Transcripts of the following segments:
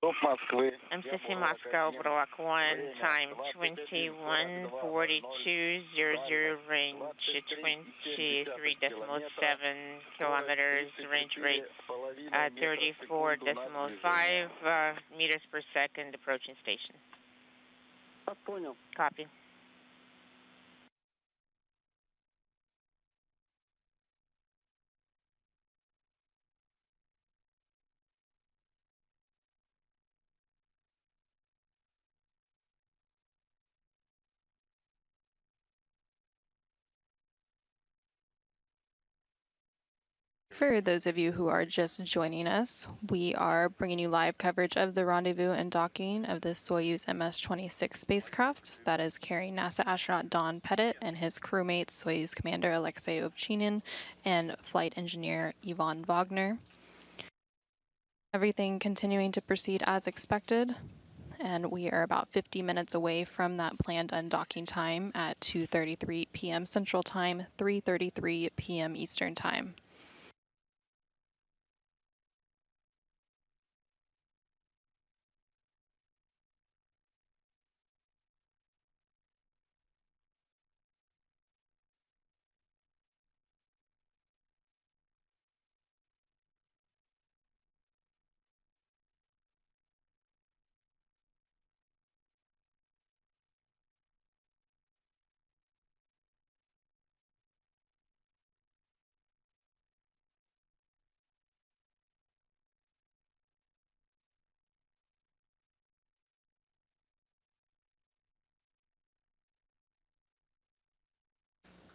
MCC Moscow, Block 1, time 21:42:00, range 23.7 kilometers, range rate 34.5 meters per second, approaching station. Copy. For those of you who are just joining us, we are bringing you live coverage of the rendezvous and docking of the Soyuz MS-26 spacecraft that is carrying NASA astronaut Don Pettit and his crewmates, Soyuz commander Alexey Ovchinin and flight engineer Ivan Vagner. Everything continuing to proceed as expected, and we are about 50 minutes away from that planned undocking time at 2:33 p.m. Central Time, 3:33 p.m. Eastern Time.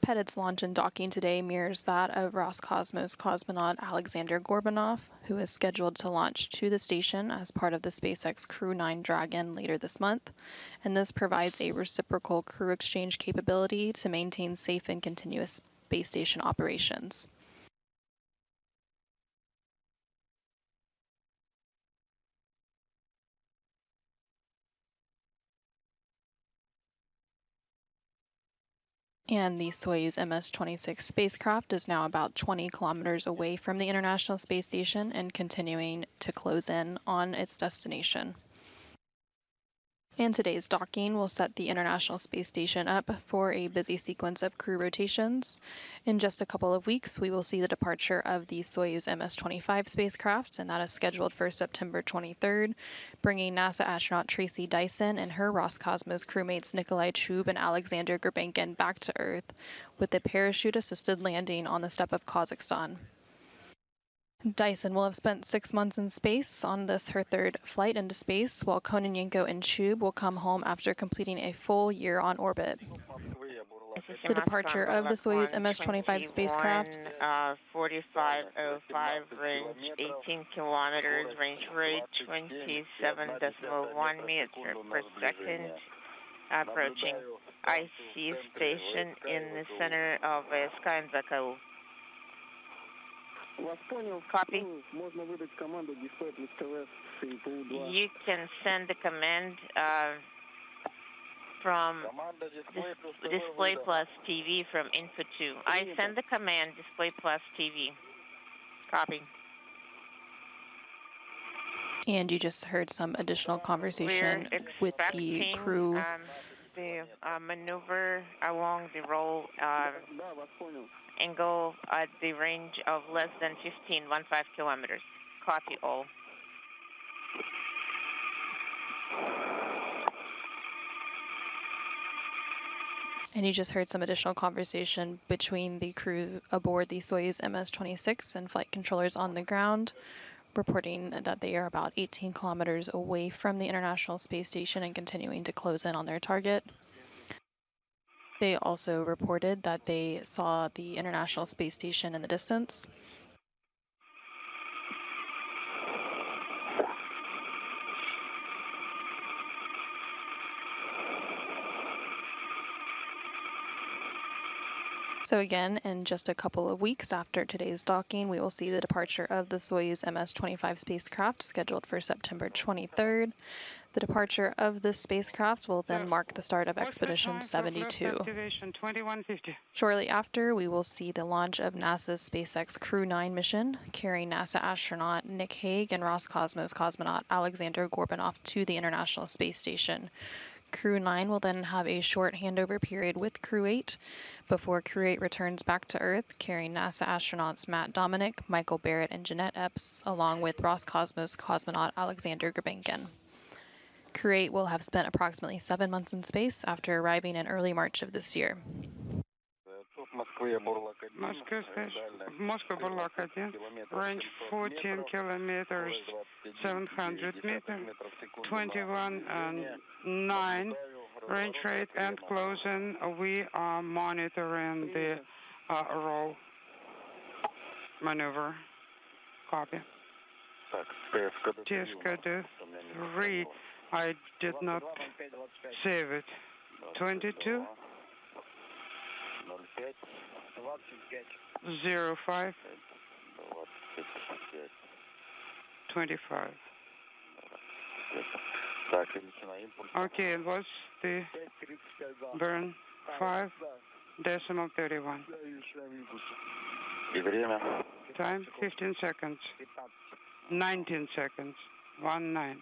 Pettit's launch and docking today mirrors that of Roscosmos cosmonaut Alexander Gorbanov, who is scheduled to launch to the station as part of the SpaceX Crew 9 Dragon later this month, and this provides a reciprocal crew exchange capability to maintain safe and continuous space station operations. And the Soyuz MS-26 spacecraft is now about 20 kilometers away from the International Space Station and continuing to close in on its destination. And today's docking will set the International Space Station up for a busy sequence of crew rotations. In just a couple of weeks, we will see the departure of the Soyuz MS-25 spacecraft, and that is scheduled for September 23rd, bringing NASA astronaut Tracy Dyson and her Roscosmos crewmates Nikolai Chub and Alexander Gurbankin back to Earth with a parachute-assisted landing on the steppe of Kazakhstan. Dyson will have spent 6 months in space on this her third flight into space, while Kononenko and Chub will come home after completing a full year on orbit. The departure of the Soyuz MS-25 spacecraft. 4505, range 18 kilometers, range rate 27.1 meters per second, approaching IC station in the center of Sky. Copy. You can send the command from Display Plus TV from Input 2. I send the command Display Plus TV. Copy. And you just heard some additional conversation with the crew. The maneuver along the roll angle at the range of less than 15 kilometers. Copy all. And you just heard some additional conversation between the crew aboard the Soyuz MS-26 and flight controllers on the ground, reporting that they are about 18 kilometers away from the International Space Station and continuing to close in on their target. They also reported that they saw the International Space Station in the distance. So again, in just a couple of weeks after today's docking, we will see the departure of the Soyuz MS-25 spacecraft scheduled for September 23rd. The departure of this spacecraft will then mark the start of Expedition 72. Shortly after, we will see the launch of NASA's SpaceX Crew 9 mission, carrying NASA astronaut Nick Hague and Roscosmos cosmonaut Alexander Gorbanov to the International Space Station. Crew 9 will then have a short handover period with Crew 8 before Crew 8 returns back to Earth, carrying NASA astronauts Matt Dominic, Michael Barrett, and Jeanette Epps, along with Roscosmos cosmonaut Alexander Gurbenkin. Crew 8 will have spent approximately 7 months in space after arriving in early March of this year. Moscow Burlak 1, range 14 kilometers, 700 meters, 21.9 range rate and closing. We are monitoring the roll maneuver. Copy. TSCOD 3. I did not save it. 22. 05. 25. Okay, it was the burn 5.31. Time 15 seconds. 19 seconds. 19.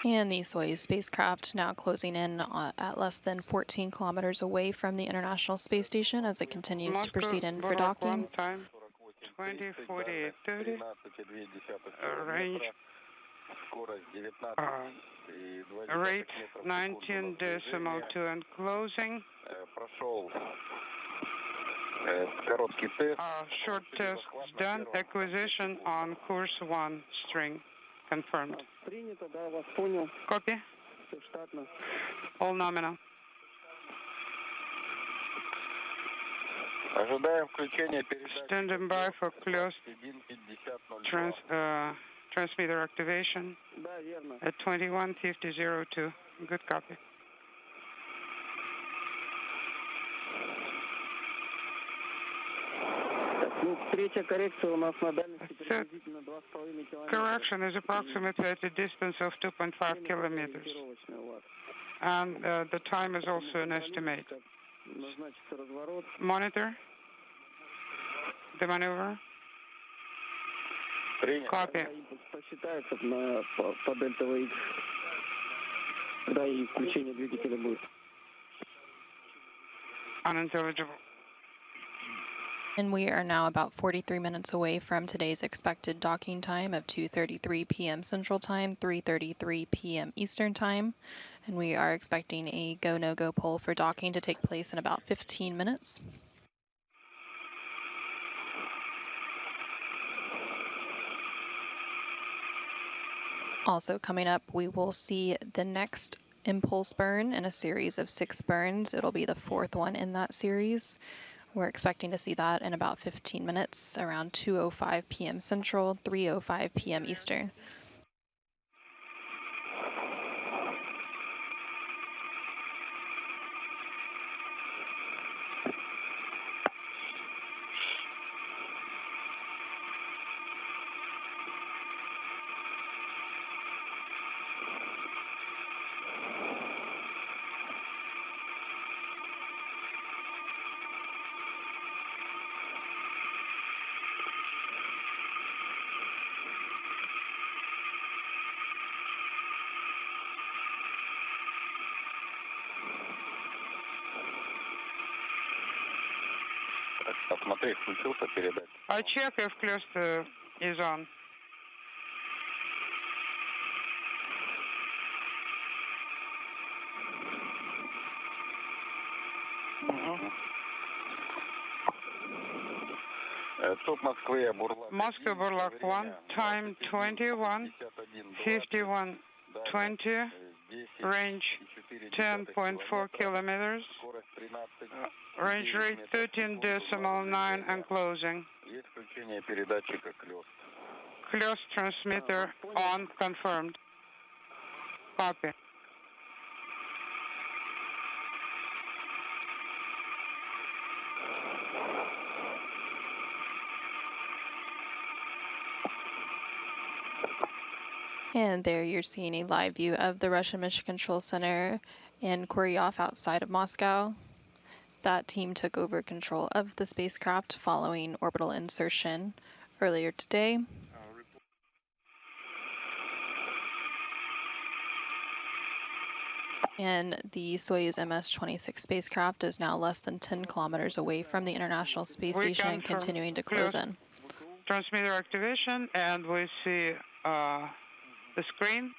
And the Soyuz spacecraft now closing in at less than 14 kilometers away from the International Space Station as it continues to proceed in for docking. Time 20:48:30. Range rate 19.2 and closing. Short test done. Acquisition on course 1 string confirmed. Copy. All nominal. Standing by for closed transmitter activation at 21:50:02. Good copy. Third correction is approximately at a distance of 2.5 kilometers. And the time is also an estimate. Monitor the maneuver. Copy. Unintelligible. And we are now about 43 minutes away from today's expected docking time of 2:33 p.m. Central Time, 3:33 p.m. Eastern Time. And we are expecting a go-no-go poll for docking to take place in about 15 minutes. Also coming up, we will see the next impulse burn in a series of 6 burns. It'll be the 4th one in that series. We're expecting to see that in about 15 minutes, around 2:05 p.m. Central, 3:05 p.m. Eastern. I check if cluster is on. Moscow Burlak 1, time 21:51:20, range 10.4 kilometers, range rate 13.9 and closing. Close transmitter on, confirmed. Copy. And there you're seeing a live view of the Russian Mission Control Center in Koryov outside of Moscow. That team took over control of the spacecraft following orbital insertion earlier today. And the Soyuz MS-26 spacecraft is now less than 10 kilometers away from the International Space Station and continuing to close in. Transmitter activation, and we see the screen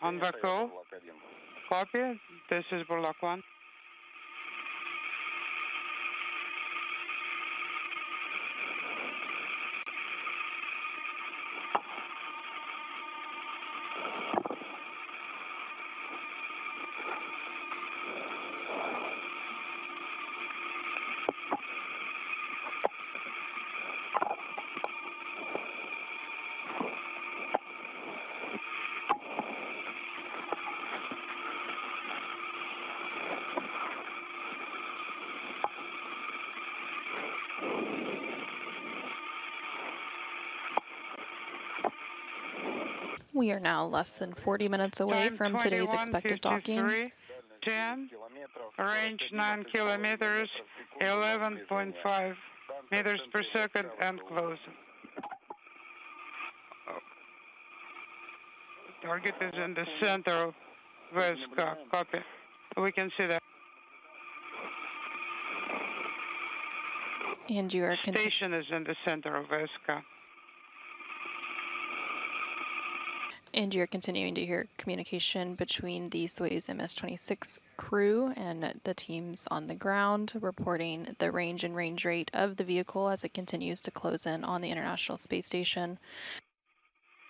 on the call. Copy. This is Burlak 1. We are now less than 40 minutes away from today's expected docking. 10, range 9 kilometers, 11.5 meters per second, and closing. Target is in the center of VSK. Copy. We can see that. And you are station is in the center of VSK. And you're continuing to hear communication between the Soyuz MS-26 crew and the teams on the ground, reporting the range and range rate of the vehicle as it continues to close in on the International Space Station.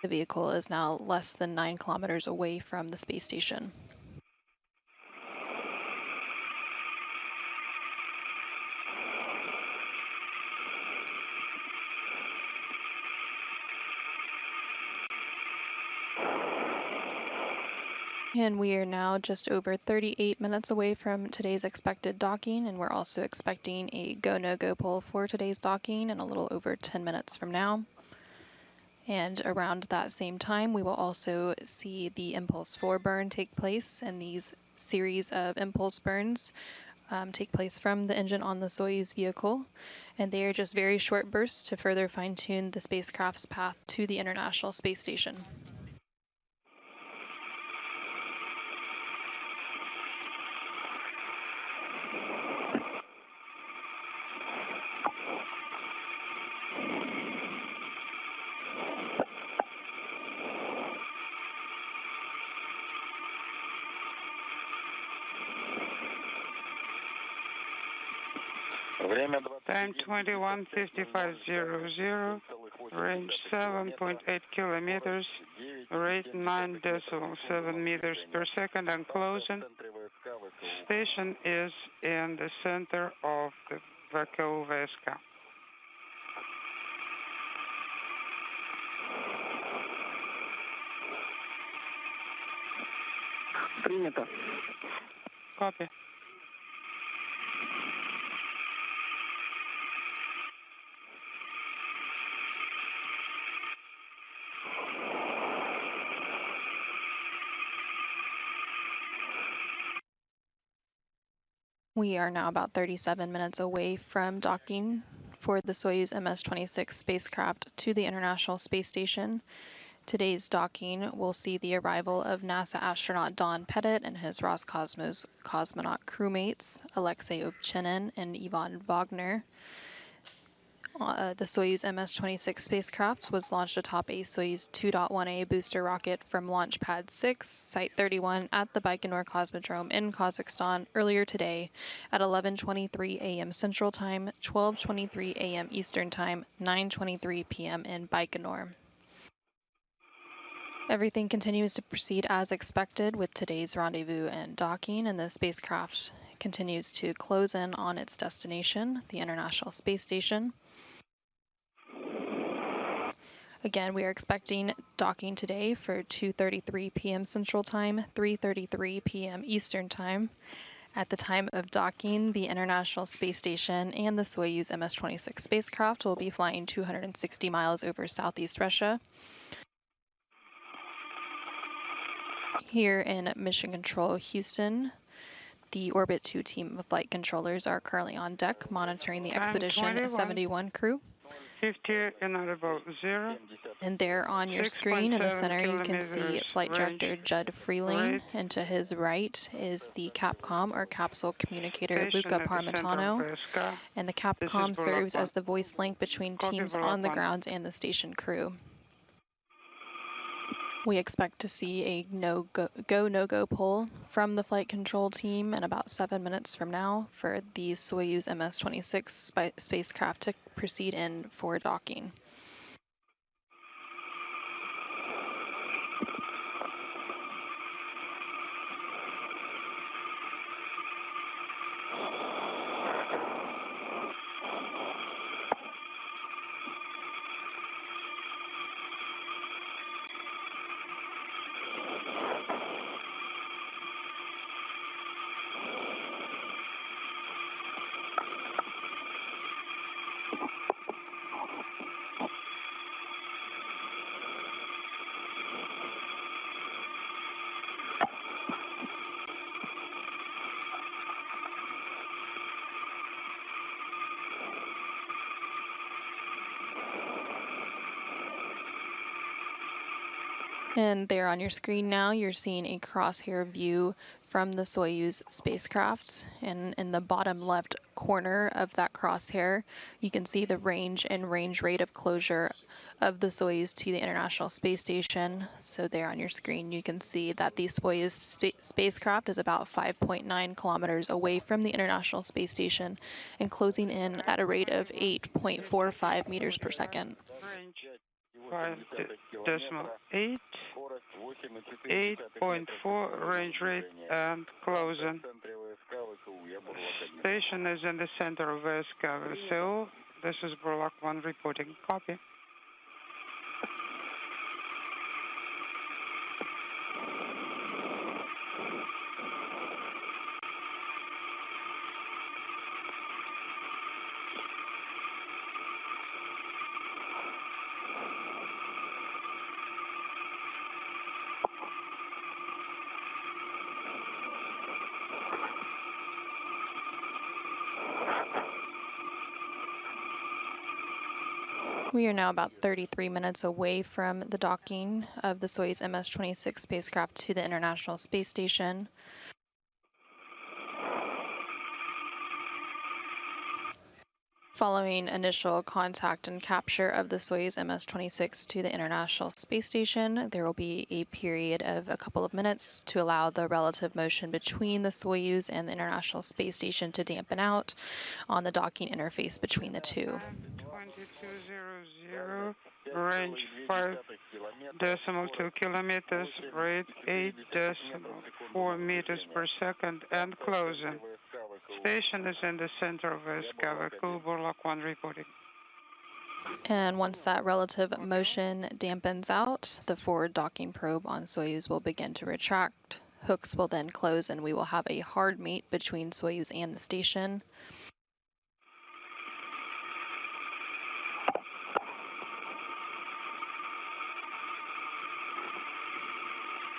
The vehicle is now less than 9 kilometers away from the space station. And we are now just over 38 minutes away from today's expected docking, and we're also expecting a go-no-go poll for today's docking in a little over 10 minutes from now. And around that same time, we will also see the Impulse 4 burn take place, and these series of impulse burns take place from the engine on the Soyuz vehicle, and they are just very short bursts to further fine-tune the spacecraft's path to the International Space Station. Time 21:55:00, range 7.8 kilometers, rate 9.7 meters per second, and closing. Station is in the center of the Vakel VSK. Принято. Copy. We are now about 37 minutes away from docking for the Soyuz MS-26 spacecraft to the International Space Station. Today's docking will see the arrival of NASA astronaut Don Pettit and his Roscosmos cosmonaut crewmates, Alexey Ovchinin and Ivan Vagner. The Soyuz MS-26 spacecraft was launched atop a Soyuz 2.1A booster rocket from Launch Pad 6, Site 31 at the Baikonur Cosmodrome in Kazakhstan earlier today at 11:23 a.m. Central Time, 12:23 a.m. Eastern Time, 9:23 p.m. in Baikonur. Everything continues to proceed as expected with today's rendezvous and docking, and the spacecraft continues to close in on its destination, the International Space Station. Again, we are expecting docking today for 2:33 p.m. Central Time, 3:33 p.m. Eastern Time. At the time of docking, the International Space Station and the Soyuz MS-26 spacecraft will be flying 260 miles over southeast Russia. Here in Mission Control, Houston, the Orbit 2 team of flight controllers are currently on deck monitoring the Expedition 71 crew. 50 inaudible 0. And there on your screen in the center, you can see Flight Director Judd Freeling, and to his right is the Capcom, or Capsule Communicator, Luca Parmitano, and the Capcom serves as the voice link between teams on the ground and the station crew. We expect to see a no-go poll from the flight control team in about 7 minutes from now for the Soyuz MS-26 spacecraft to proceed in for docking. And there on your screen now, you're seeing a crosshair view from the Soyuz spacecraft. And in the bottom left corner of that crosshair, you can see the range and range rate of closure of the Soyuz to the International Space Station. So there on your screen, you can see that the Soyuz spacecraft is about 5.9 kilometers away from the International Space Station and closing in at a rate of 8.45 meters per second. 5.8, 8.4 range rate and closing. Station is in the center of Vagner. So this is Burlock 1 reporting. Copy. We are now about 33 minutes away from the docking of the Soyuz MS-26 spacecraft to the International Space Station. Following initial contact and capture of the Soyuz MS-26 to the International Space Station, there will be a period of a couple of minutes to allow the relative motion between the Soyuz and the International Space Station to dampen out on the docking interface between the two. 2200, range 5.2 kilometers, rate 8.4 meters per second, and closing. Station is in the center of Vagner. Burlock 1 reporting. And once that relative motion dampens out, the forward docking probe on Soyuz will begin to retract. Hooks will then close, and we will have a hard meet between Soyuz and the station.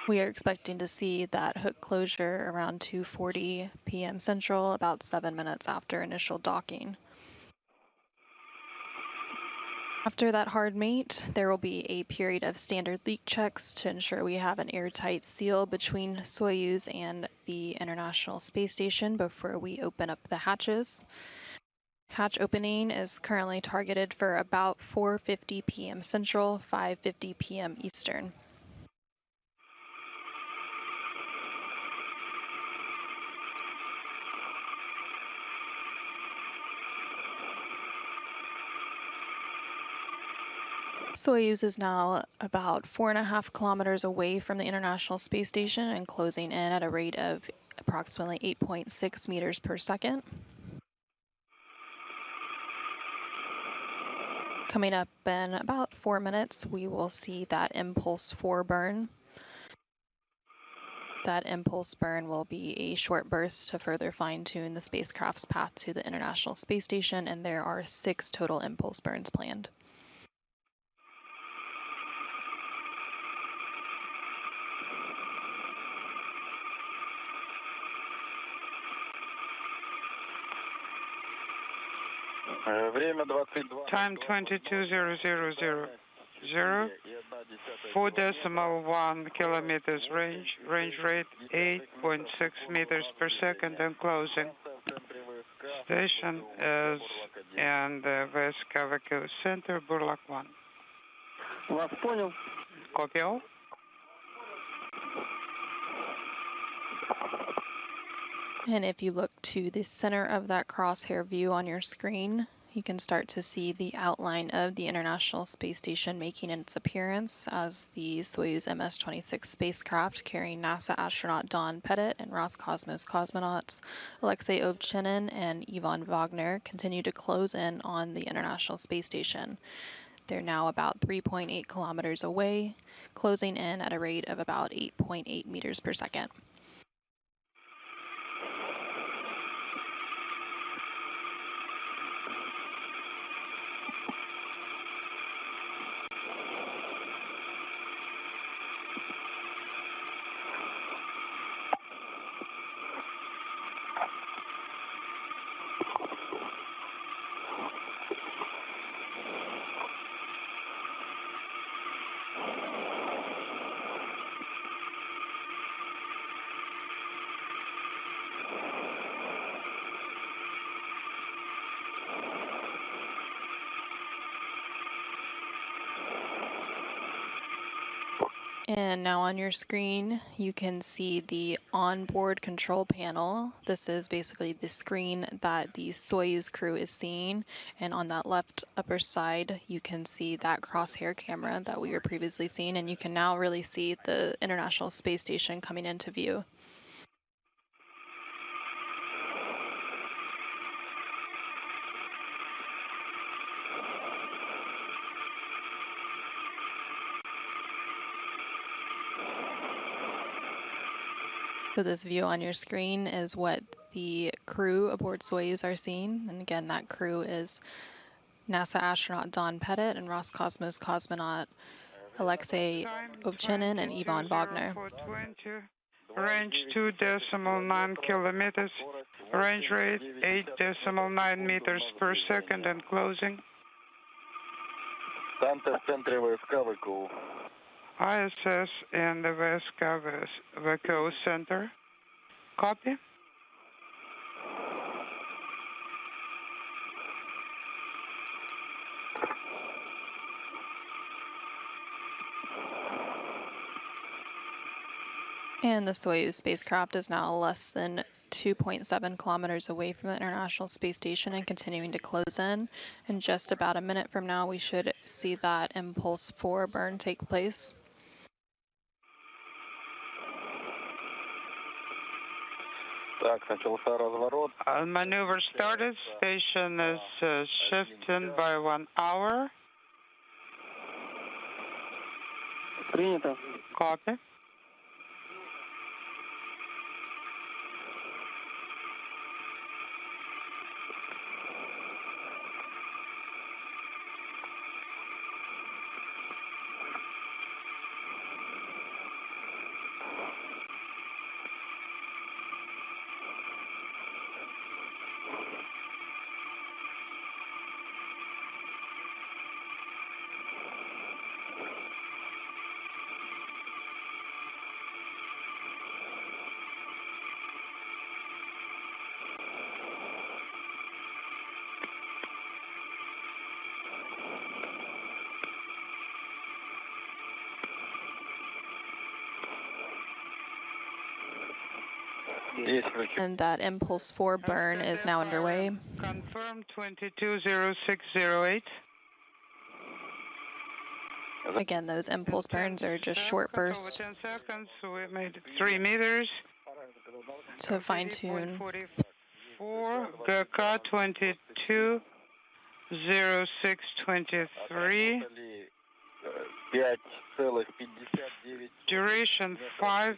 We are expecting to see that hook closure around 2:40 p.m. Central, about 7 minutes after initial docking. After that hard mate, there will be a period of standard leak checks to ensure we have an airtight seal between Soyuz and the International Space Station before we open up the hatches. Hatch opening is currently targeted for about 4:50 p.m. Central, 5:50 p.m. Eastern. Soyuz is now about 4.5 kilometers away from the International Space Station and closing in at a rate of approximately 8.6 meters per second. Coming up in about 4 minutes, we will see that impulse 4 burn. That impulse burn will be a short burst to further fine-tune the spacecraft's path to the International Space Station, and there are 6 total impulse burns planned. Time 22:00:00. 4.1 kilometers range rate 8.6 meters per second and closing. Station is in the Vagner Center, Burlak 1. Copy all. And if you look to the center of that crosshair view on your screen, you can start to see the outline of the International Space Station making its appearance as the Soyuz MS-26 spacecraft carrying NASA astronaut Don Pettit and Roscosmos cosmonauts Alexey Ovchinin and Ivan Vagner continue to close in on the International Space Station. They're now about 3.8 kilometers away, closing in at a rate of about 8.8 meters per second. And now on your screen, you can see the onboard control panel. This is basically the screen that the Soyuz crew is seeing. And on that left upper side, you can see that crosshair camera that we were previously seeing. And you can now really see the International Space Station coming into view. So this view on your screen is what the crew aboard Soyuz are seeing. And again, that crew is NASA astronaut Don Pettit and Roscosmos cosmonaut Alexey Ovchinin and Ivan Vagner. Range 2.9 kilometers. Range rate 8.9 meters per second and closing. ISS in the Vagner Center. Copy. And the Soyuz spacecraft is now less than 2.7 kilometers away from the International Space Station and continuing to close in. In just about a minute from now, we should see that Impulse 4 burn take place. Maneuver started. Station is shifting by 1 hour. Copy. And that Impulse 4 burn is now underway. Confirm 220608. Again, those impulse burns are just short bursts. 10 seconds, so we made 3 meters. To fine tune. 44, GK 0623. Duration 5.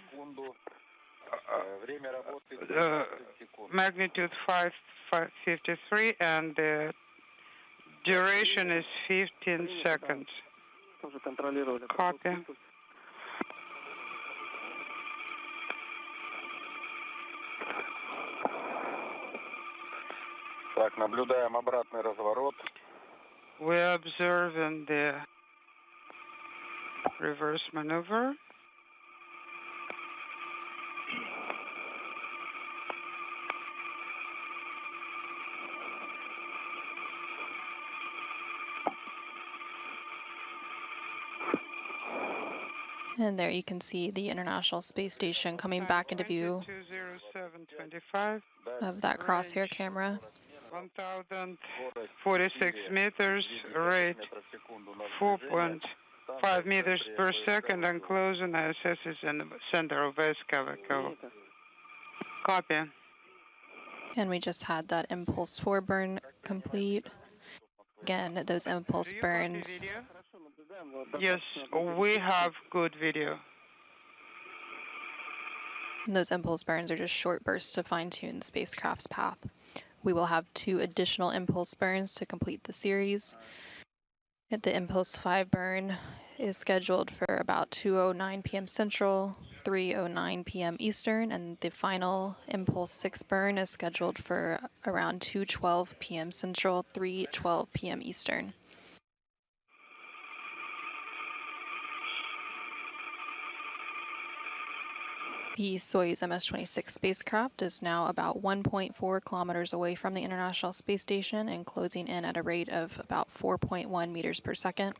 Magnitude 553, and the duration is 15 seconds. Copy. Так, наблюдаем обратный разворот. We're observing the reverse maneuver. And there you can see the International Space Station coming back into view 220725 of that crosshair camera. 1,046 meters, rate 4.5 meters per second, and closing ISS is in the center of Escavaco. Copy. And we just had that impulse 4 burn complete. Again, those impulse burns. Yes, we have good video. And those impulse burns are just short bursts to fine-tune the spacecraft's path. We will have 2 additional impulse burns to complete the series. The impulse 5 burn is scheduled for about 2:09 p.m. Central, 3:09 p.m. Eastern, and the final impulse 6 burn is scheduled for around 2:12 p.m. Central, 3:12 p.m. Eastern. The Soyuz MS-26 spacecraft is now about 1.4 kilometers away from the International Space Station and closing in at a rate of about 4.1 meters per second.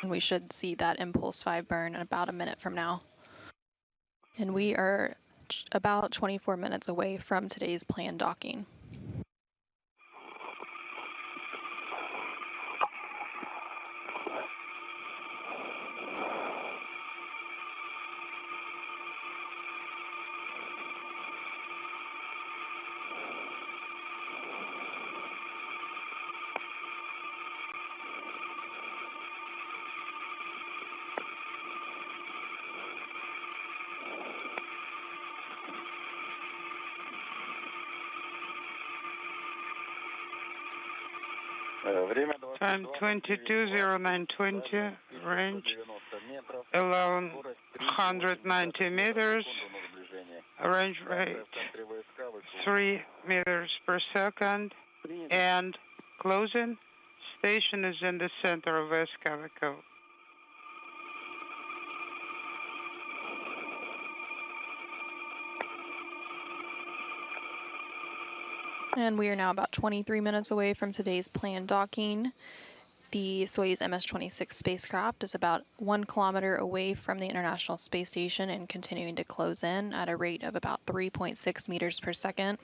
And we should see that impulse 5 burn in about a minute from now. And we are about 24 minutes away from today's planned docking. Time 22:09:20, range 1190 meters, range rate 3 meters per second, and closing. Station is in the center of Escavaco. And we are now about 23 minutes away from today's planned docking. The Soyuz MS-26 spacecraft is about 1 kilometer away from the International Space Station and continuing to close in at a rate of about 3.6 meters per second.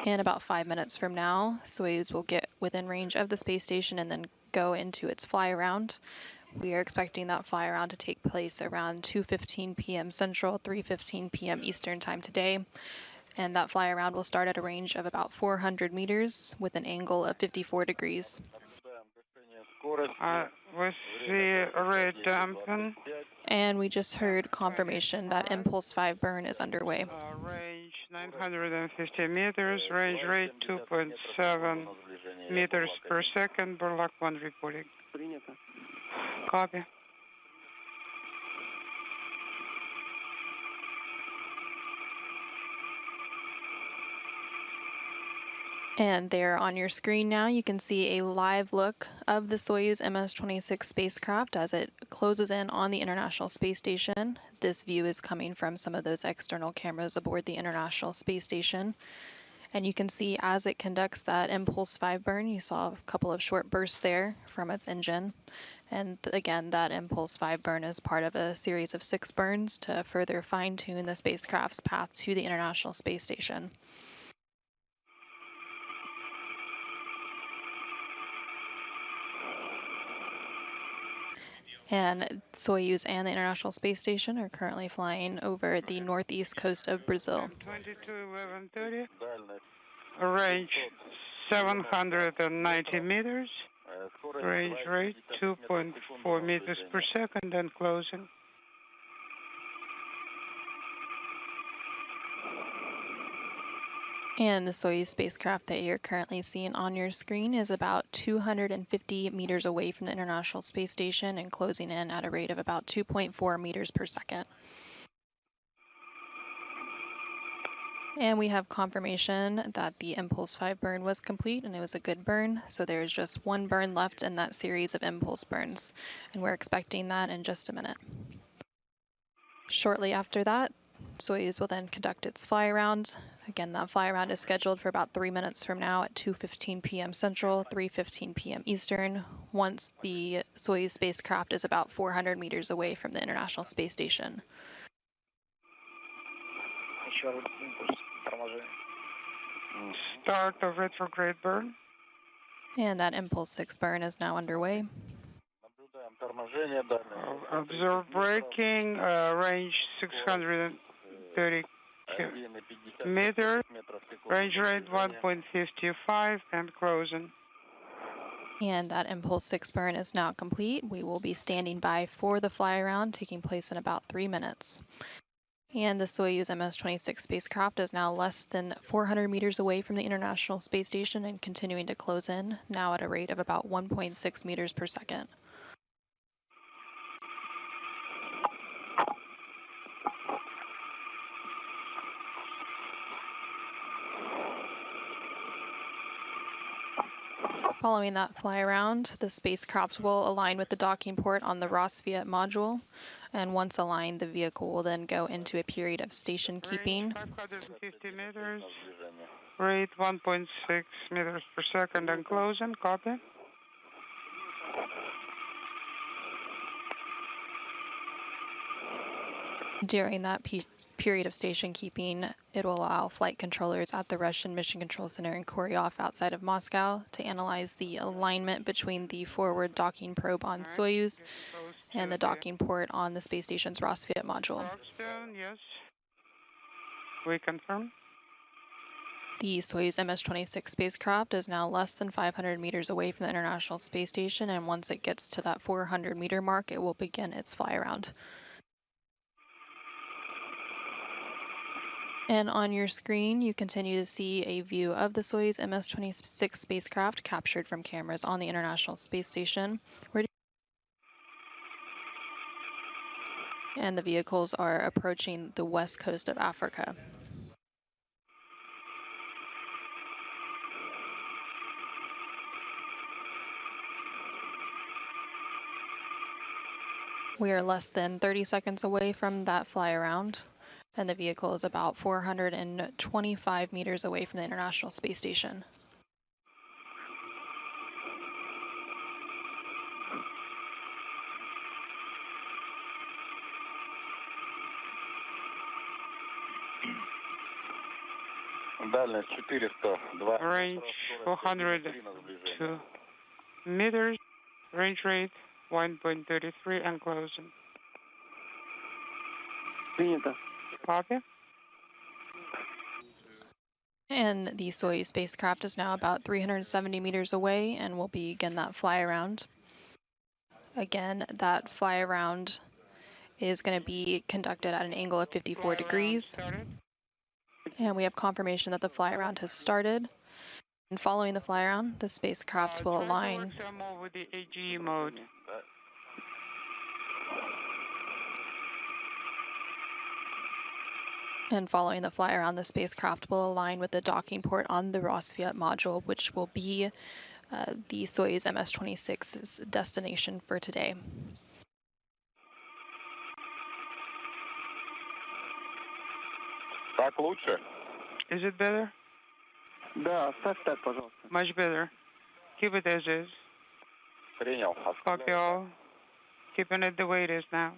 And about 5 minutes from now, Soyuz will get within range of the space station and then go into its fly-around. We are expecting that fly-around to take place around 2:15 p.m. Central, 3:15 p.m. Eastern Time today. And that fly-around will start at a range of about 400 meters with an angle of 54 degrees. We see rate dampen. And we just heard confirmation that Impulse 5 burn is underway. Range 950 meters, range rate 2.7 meters per second, Burlock 1 reporting. Copy. And there on your screen now, you can see a live look of the Soyuz MS-26 spacecraft as it closes in on the International Space Station. This view is coming from some of those external cameras aboard the International Space Station. And you can see as it conducts that Impulse 5 burn, you saw a couple of short bursts there from its engine. And again, that Impulse 5 burn is part of a series of 6 burns to further fine-tune the spacecraft's path to the International Space Station. And Soyuz and the International Space Station are currently flying over the northeast coast of Brazil. 221130, range 790 meters, range rate 2.4 meters per second, and closing. And the Soyuz spacecraft that you're currently seeing on your screen is about 250 meters away from the International Space Station and closing in at a rate of about 2.4 meters per second. And we have confirmation that the Impulse 5 burn was complete and it was a good burn. So there's just one burn left in that series of impulse burns. And we're expecting that in just a minute. Shortly after that, Soyuz will then conduct its flyaround. Again, that flyaround is scheduled for about 3 minutes from now at 2:15 p.m. Central, 3:15 p.m. Eastern, once the Soyuz spacecraft is about 400 meters away from the International Space Station. Start of retrograde burn. And that Impulse 6 burn is now underway. Observe braking, range 630 meters, range rate 1.55, and closing. And that Impulse 6 burn is now complete. We will be standing by for the flyaround taking place in about 3 minutes. And the Soyuz MS-26 spacecraft is now less than 400 meters away from the International Space Station and continuing to close in, now at a rate of about 1.6 meters per second. Following that flyaround, the spacecraft will align with the docking port on the Roscosmos module, and once aligned, the vehicle will then go into a period of station keeping. Range 550 meters, rate 1.6 meters per second, and closing. Copy. During that period of station keeping, it will allow flight controllers at the Russian Mission Control Center in Koryov outside of Moscow to analyze the alignment between the forward docking probe on Soyuz and the docking port on the space station's Roscosmos module. Yes. We confirm. The Soyuz MS-26 spacecraft is now less than 500 meters away from the International Space Station, and once it gets to that 400-meter mark, it will begin its flyaround. And on your screen, you continue to see a view of the Soyuz MS-26 spacecraft captured from cameras on the International Space Station. And the vehicles are approaching the west coast of Africa. We are less than 30 seconds away from that flyaround, and the vehicle is about 425 meters away from the International Space Station. Range 402 meters, range rate 1.33, and closing. Copy. And the Soyuz spacecraft is now about 370 meters away and will begin that flyaround. Again, that flyaround is going to be conducted at an angle of 54 degrees. And we have confirmation that the flyaround has started. And following the flyaround, the spacecraft will align. With the AGE mode. And following the flyaround, the spacecraft will align with the docking port on the Roscosmos module, which will be the Soyuz MS-26's destination for today. Is it better? Much better. Keep it as is. Copy all. Keeping it the way it is now.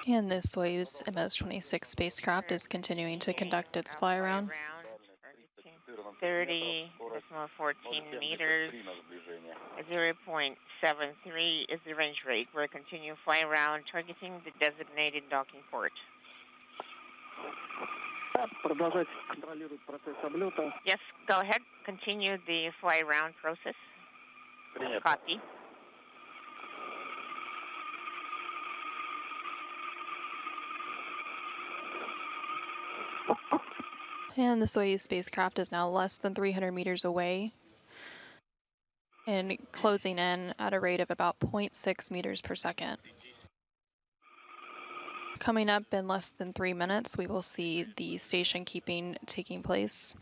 And this Soyuz MS-26 spacecraft is continuing to conduct its flyaround. 30.14 meters. 0.73 is the range rate. We're continuing fly around, targeting the designated docking port. Yes, go ahead. Continue the fly around process. Copy. And the Soyuz spacecraft is now less than 300 meters away and closing in at a rate of about 0.6 meters per second. Coming up in less than 3 minutes, we will see the station keeping taking place.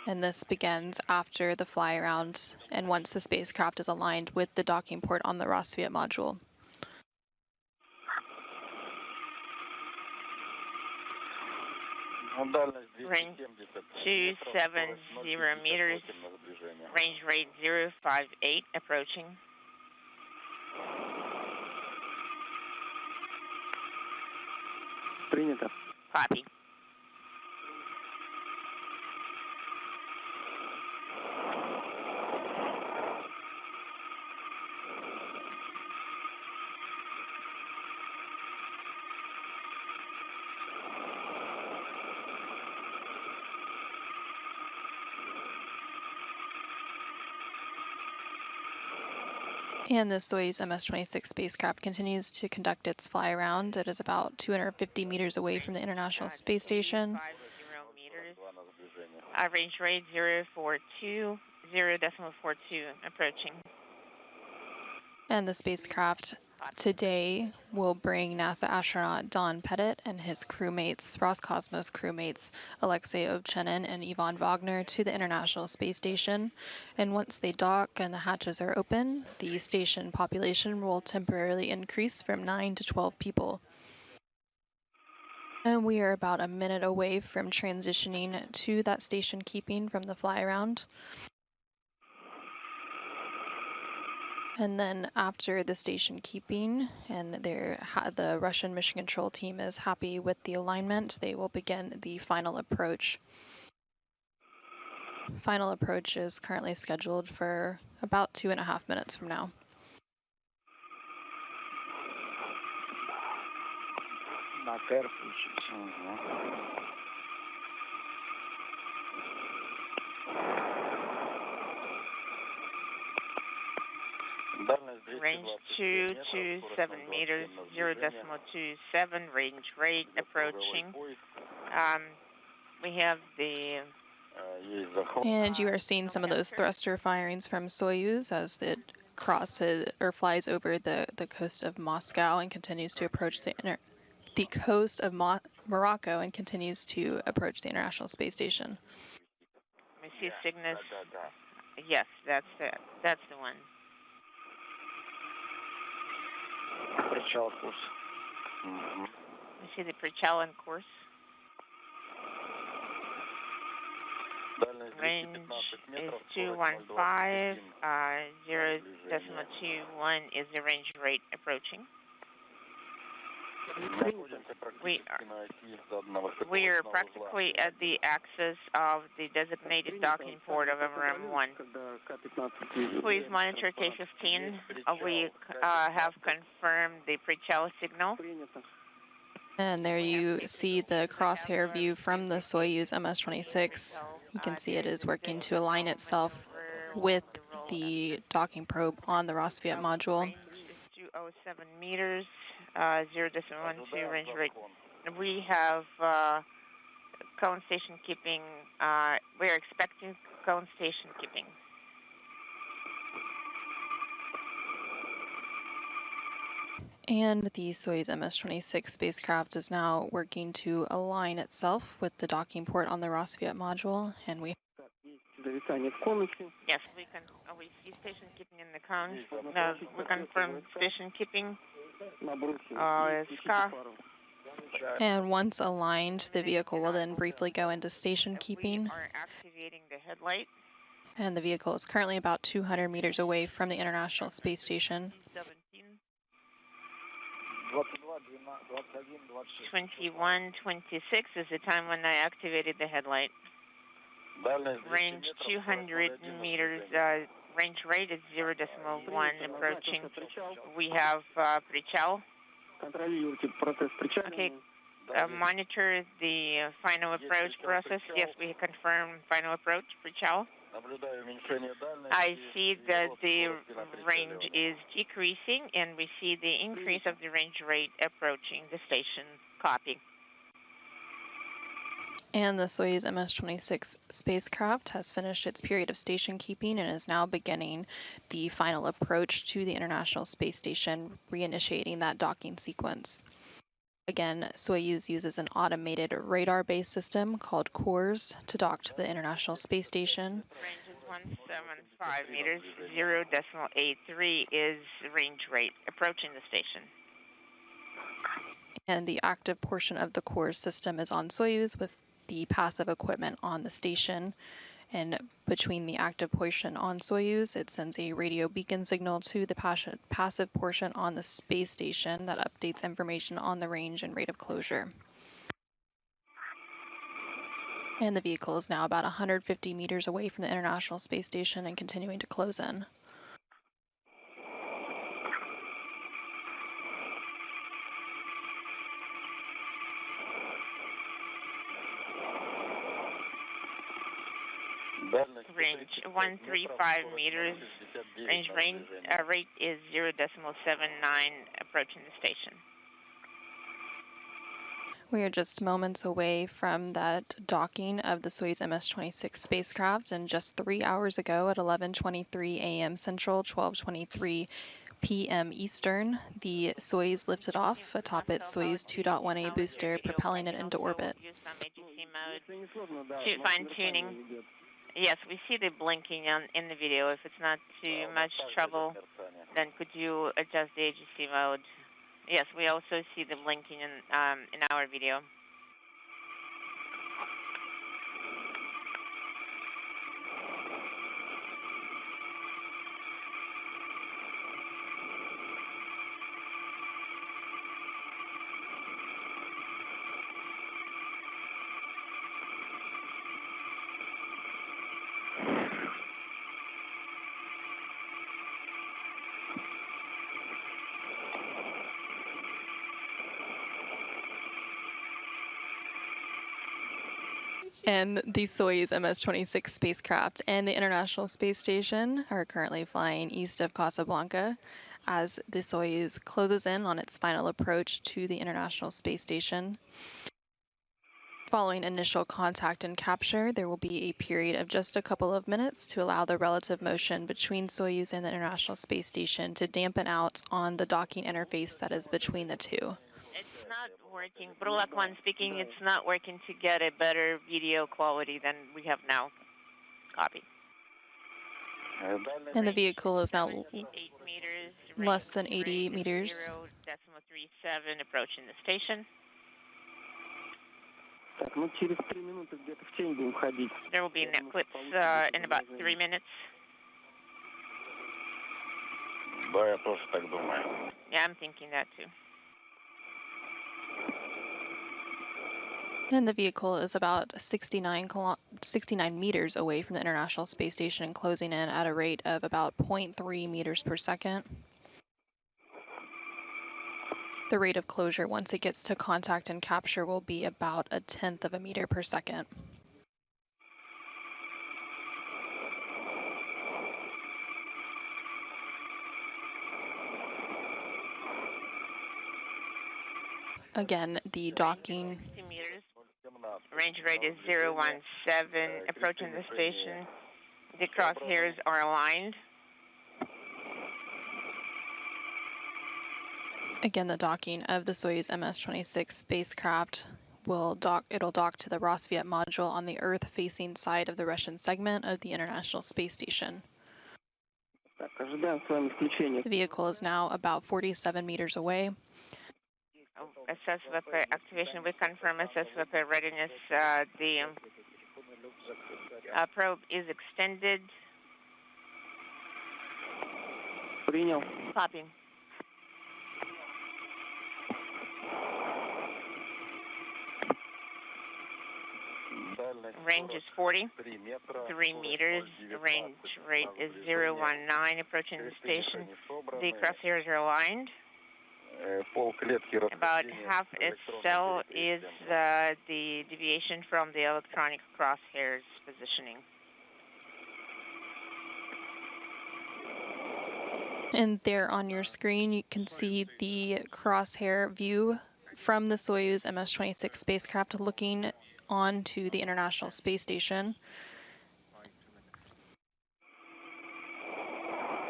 And this begins after the fly around and once the spacecraft is aligned with the docking port on the Roscosmos module. Range 270 meters, range rate 058, approaching. Принято. Copy. And the Soyuz MS-26 spacecraft continues to conduct its fly around. It is about 250 meters away from the International Space Station. Range rate 0.42, approaching. And the spacecraft today will bring NASA astronaut Don Pettit and his crewmates, Roscosmos crewmates Alexey, Ovchinin, and Vagner to the International Space Station. And once they dock and the hatches are open, the station population will temporarily increase from 9 to 12 people. And we are about a minute away from transitioning to that station keeping from the fly around. And then after the station keeping and the Russian mission control team is happy with the alignment, they will begin the final approach. Final approach is currently scheduled for about 2.5 minutes from now. Range 227 meters, 0.27 range rate, approaching. We have the... And you are seeing some of those thruster firings from Soyuz as it crosses or flies over the coast of Moscow and continues to approach the coast of Morocco and continues to approach the International Space Station. We see Cygnus. Yes, that's it. That's the one. We see the Prichalin course. Range is 215, 0.21 is the range rate approaching. We are practically at the axis of the designated docking port of MRM-1. Please monitor K-15. We have confirmed the pre-chow signal. And there you see the crosshair view from the Soyuz MS-26. You can see it is working to align itself with the docking probe on the Roscosmos module. 207 meters, 0.12 range rate. We have cone station keeping. We're expecting cone station keeping. And the Soyuz MS-26 spacecraft is now working to align itself with the docking port on the Roscosmos module, and we... Yes, we see station keeping in the cone. We confirm station keeping. And once aligned, the vehicle will then briefly go into station keeping. We are activating the headlight. And the vehicle is currently about 200 meters away from the International Space Station. 21:26 is the time when I activated the headlight. Range 200 meters. Range rate is 0.1 approaching. We have pre-chow. Okay. Monitor the final approach process. Yes, we confirm final approach pre-chow. I see that the range is decreasing, and we see the increase of the range rate approaching the station. Copy. And the Soyuz MS-26 spacecraft has finished its period of station keeping and is now beginning the final approach to the International Space Station, reinitiating that docking sequence. Again, Soyuz uses an automated radar-based system called CORS to dock to the International Space Station. Range is 175 meters. 0.83 is range rate approaching the station. And the active portion of the CORS system is on Soyuz with the passive equipment on the station. And between the active portion on Soyuz, it sends a radio beacon signal to the passive portion on the space station that updates information on the range and rate of closure. And the vehicle is now about 150 meters away from the International Space Station and continuing to close in. Range 135 meters. Range rate is 0.79 approaching the station. We are just moments away from that docking of the Soyuz MS-26 spacecraft, and just 3 hours ago at 11:23 a.m. Central, 12:23 p.m. Eastern, the Soyuz lifted off atop its Soyuz 2.1A booster, propelling it into orbit. Fine-tuning. Yes, we see the blinking in the video. If it's not too much trouble, then could you adjust the AGC mode? Yes, we also see the blinking in our video. And the Soyuz MS-26 spacecraft and the International Space Station are currently flying east of Casablanca as the Soyuz closes in on its final approach to the International Space Station. Following initial contact and capture, there will be a period of just a couple of minutes to allow the relative motion between Soyuz and the International Space Station to dampen out on the docking interface that is between the two. It's not working. Brulak 1 speaking, it's not working to get a better video quality than we have now. Copy. And the vehicle is now less than 80 meters. 0.37 approaching the station. There will be an eclipse in about 3 minutes. Yeah, I'm thinking that too. And the vehicle is about 69 meters away from the International Space Station and closing in at a rate of about 0.3 meters per second. The rate of closure once it gets to contact and capture will be about 1/10 of a meter per second. Again, the docking. 60 meters. Range rate is 0.17 approaching the station. The crosshairs are aligned. Again, the docking of the Soyuz MS-26 spacecraft will dock. It'll dock to the Rosviet module on the Earth-facing side of the Russian segment of the International Space Station. The vehicle is now about 47 meters away. Assess weapon activation. We confirm assess weapon readiness. The probe is extended. Принял. Copy. Range is 40, 3 meters. Range rate is 019. Approaching the station. The crosshairs are aligned. About half its cell is the deviation from the electronic crosshairs positioning. And there on your screen, you can see the crosshair view from the Soyuz MS-26 spacecraft looking onto the International Space Station.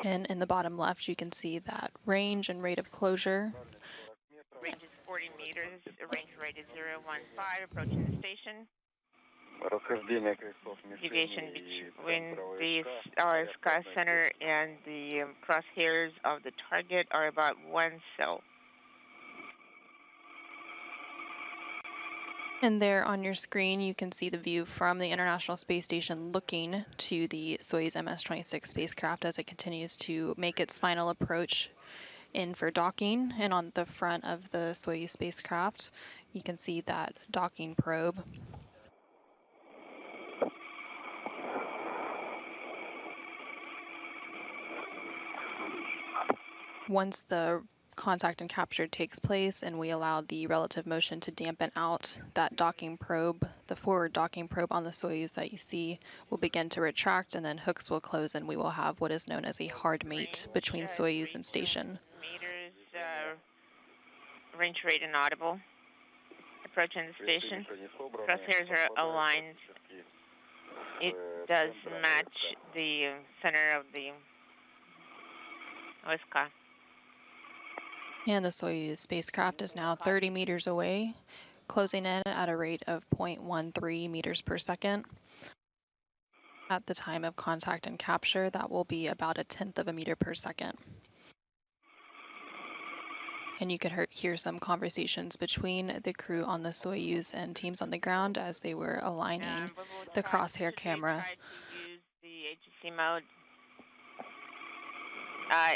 And in the bottom left, you can see that range and rate of closure. Range is 40 meters. The range rate is 015. Approaching the station. Deviation between the sky center and the crosshairs of the target are about 1 cell. And there on your screen, you can see the view from the International Space Station looking to the Soyuz MS-26 spacecraft as it continues to make its final approach in for docking. And on the front of the Soyuz spacecraft, you can see that docking probe. Once the contact and capture takes place and we allow the relative motion to dampen out, that docking probe, the forward docking probe on the Soyuz that you see, will begin to retract, and then hooks will close and we will have what is known as a hard mate between Soyuz and station. Meters, range rate inaudible. Approaching the station. Crosshairs are aligned. It does match the center of the OSK. And the Soyuz spacecraft is now 30 meters away, closing in at a rate of 0.13 meters per second. At the time of contact and capture, that will be about 1/10 of a meter per second. And you could hear some conversations between the crew on the Soyuz and teams on the ground as they were aligning the crosshair camera. Try to use the HC mode.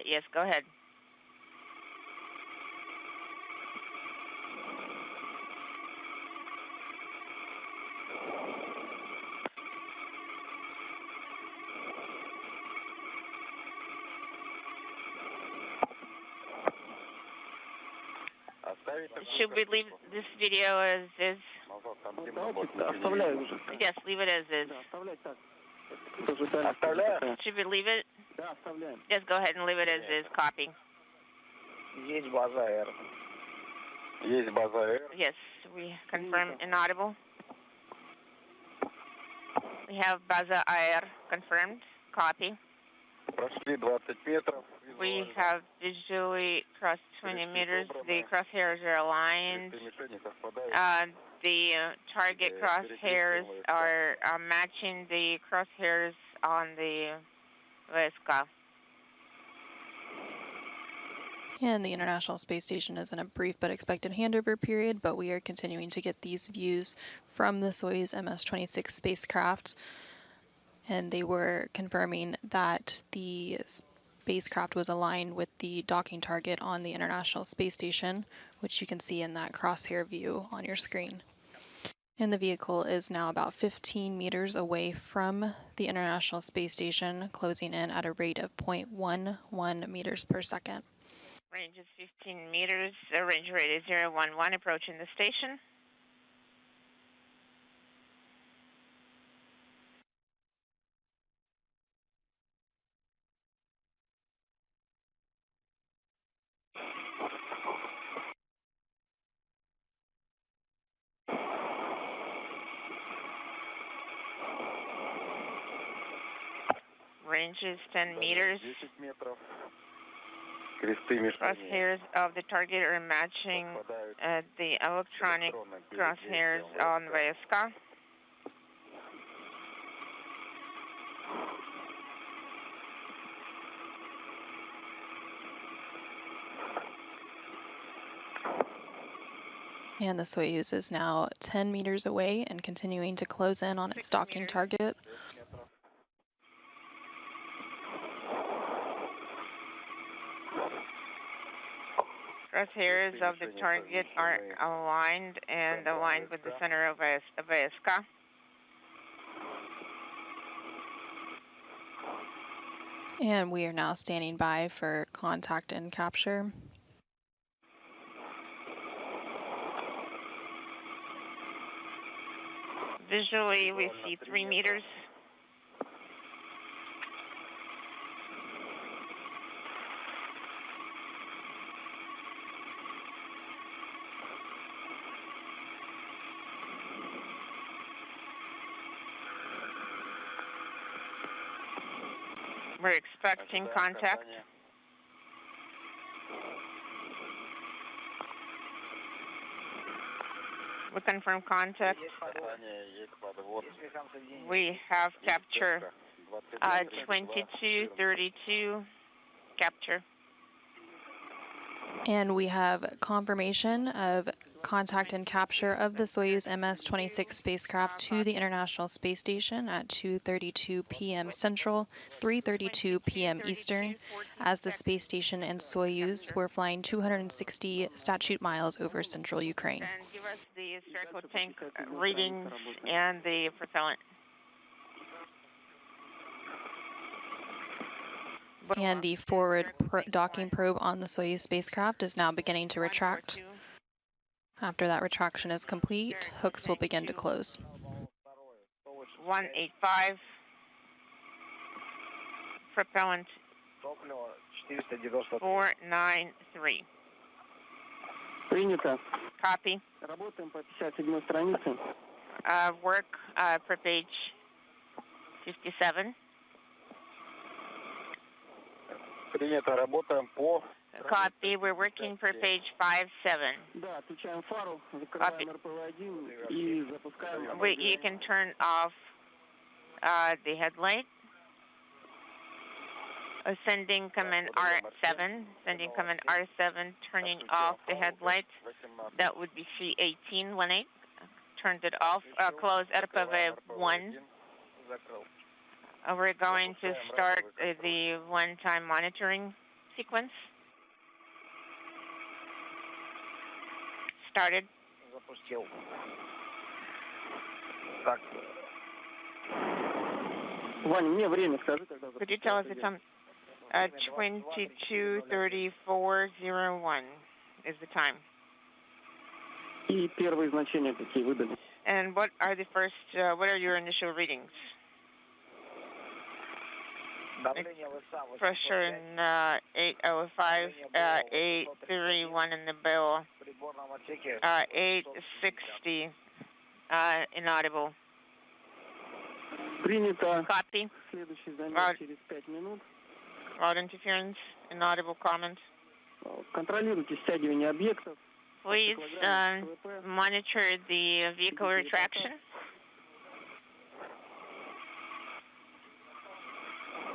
Yes, go ahead. Should we leave this video as is? Yes, leave it as is. Should we leave it? Yes, go ahead and leave it as is. Copy. Yes, we confirm inaudible. We have Baza Air confirmed. Copy. We have visually crossed 20 meters. The crosshairs are aligned. The target crosshairs are matching the crosshairs on the VSK. And the International Space Station is in a brief but expected handover period, but we are continuing to get these views from the Soyuz MS-26 spacecraft. And they were confirming that the spacecraft was aligned with the docking target on the International Space Station, which you can see in that crosshair view on your screen. And the vehicle is now about 15 meters away from the International Space Station, closing in at a rate of 0.11 meters per second. Range is 15 meters. The range rate is 011, approaching the station. Range is 10 meters. Crosshairs of the target are matching the electronic crosshairs on VSK. And the Soyuz is now 10 meters away and continuing to close in on its docking target. Crosshairs of the target are aligned and aligned with the center of VSK. And we are now standing by for contact and capture. Visually, we see 3 meters. We're expecting contact. We confirm contact. We have capture 2232 capture. And we have confirmation of contact and capture of the Soyuz MS-26 spacecraft to the International Space Station at 2:32 p.m. Central, 3:32 p.m. Eastern, as the space station and Soyuz were flying 260 statute miles over central Ukraine. And give us the spherical tank readings and the propellant. And the forward docking probe on the Soyuz spacecraft is now beginning to retract. After that retraction is complete, hooks will begin to close. 185. Propellant 493. Принято. Copy. Работаем по 57 странице. Work per page 57. Принято, работаем по... Copy. We're working per page 57. Да, отключаем фару, закрываем РПВ-1 и запускаем. You can turn off the headlight. Sending command R7. Sending command R7. Turning off the headlight. That would be C1818. Turned it off. Close RPV1. We're going to start the one-time monitoring sequence. Started. Ваня, мне время скажи, когда... Could you tell us the time? 22:34:01 is the time. И первые значения какие выдали? And what are the first? What are your initial readings? Pressure in 805, 831 in the bill, 860 inaudible. Принято. Copy. Следующий замер через 5 минут. Rod interference, inaudible comment. Контролируйте стягивание объектов. Please monitor the vehicle retraction.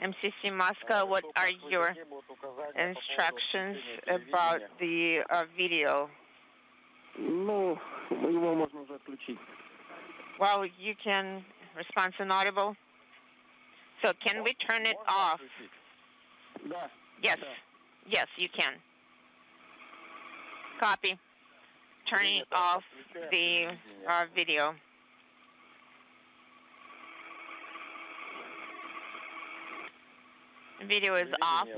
MCC Moscow, what are your instructions about the video? Ну, его можно уже отключить. Well, you can response inaudible. So can we turn it off? Да. Yes. Yes, you can. Copy. Turning off the video. Video is off.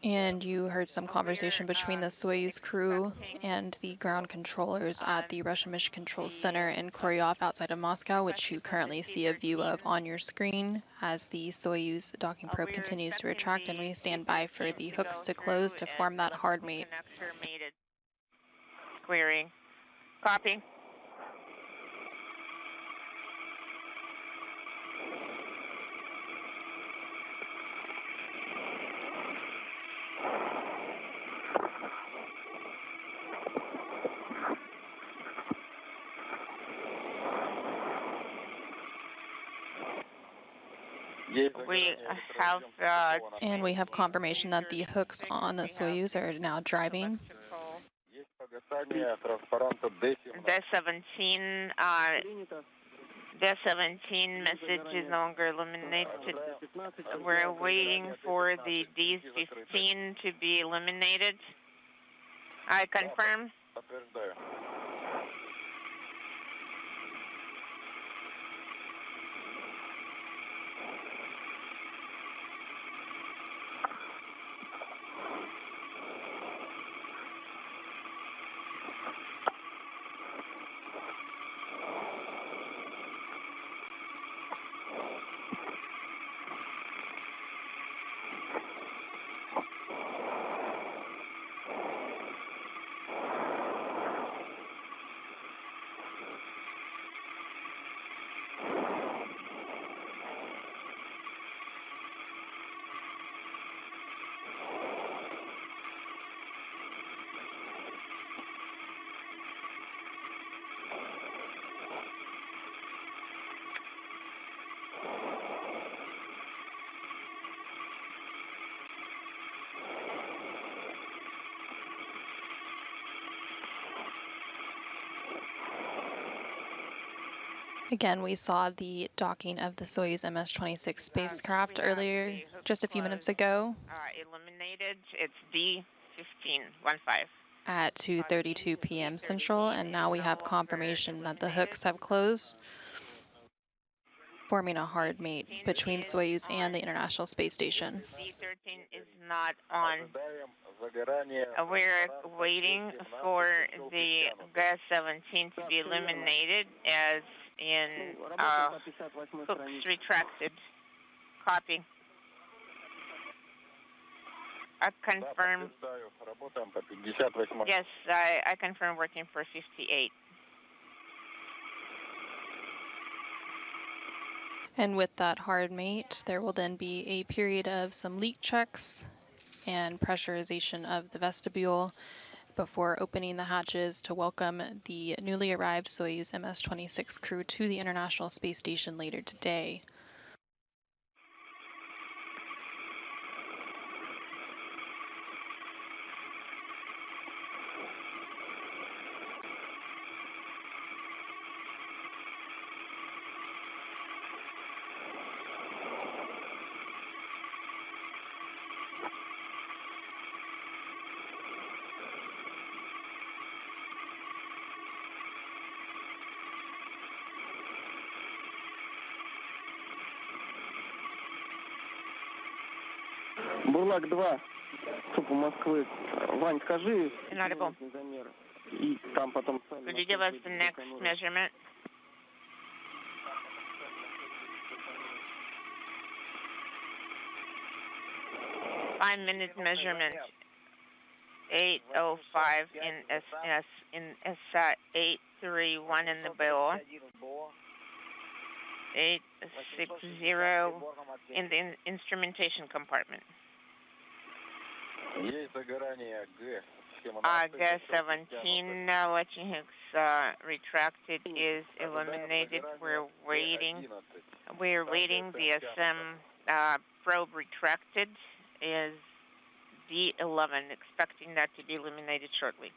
And you heard some conversation between the Soyuz crew and the ground controllers at the Russian Mission Control Center in Koryov outside of Moscow, which you currently see a view of on your screen as the Soyuz docking probe continues to retract, and we stand by for the hooks to close to form that hard mate. Query. Copy. We have and we have confirmation that the hooks on the Soyuz are now driving. D17 message is no longer illuminated. We're waiting for the D15 to be illuminated. I confirm. Again, we saw the docking of the Soyuz MS-26 spacecraft earlier, just a few minutes ago. Illuminated, it's D1515. At 2:32 p.m. Central, and now we have confirmation that the hooks have closed, forming a hard mate between Soyuz and the International Space Station. D13 is not on. We're waiting for the gas 17 to be eliminated as in hooks retracted. Copy. I confirm. Yes, I confirm working for 58. And with that hard mate, there will then be a period of some leak checks and pressurization of the vestibule before opening the hatches to welcome the newly arrived Soyuz MS-26 crew to the International Space Station later today. Бурлак 2, ЦУП Москвы. Вань, скажи Inaudible. замер. И там потом... Could you give us the next measurement? Five-minute measurement. 8:05 in SS in SAT 831 in the bill. 860 in the instrumentation compartment. Gas 17, watching hooks retracted is eliminated. We're waiting. The SM probe retracted is D11, expecting that to be eliminated shortly.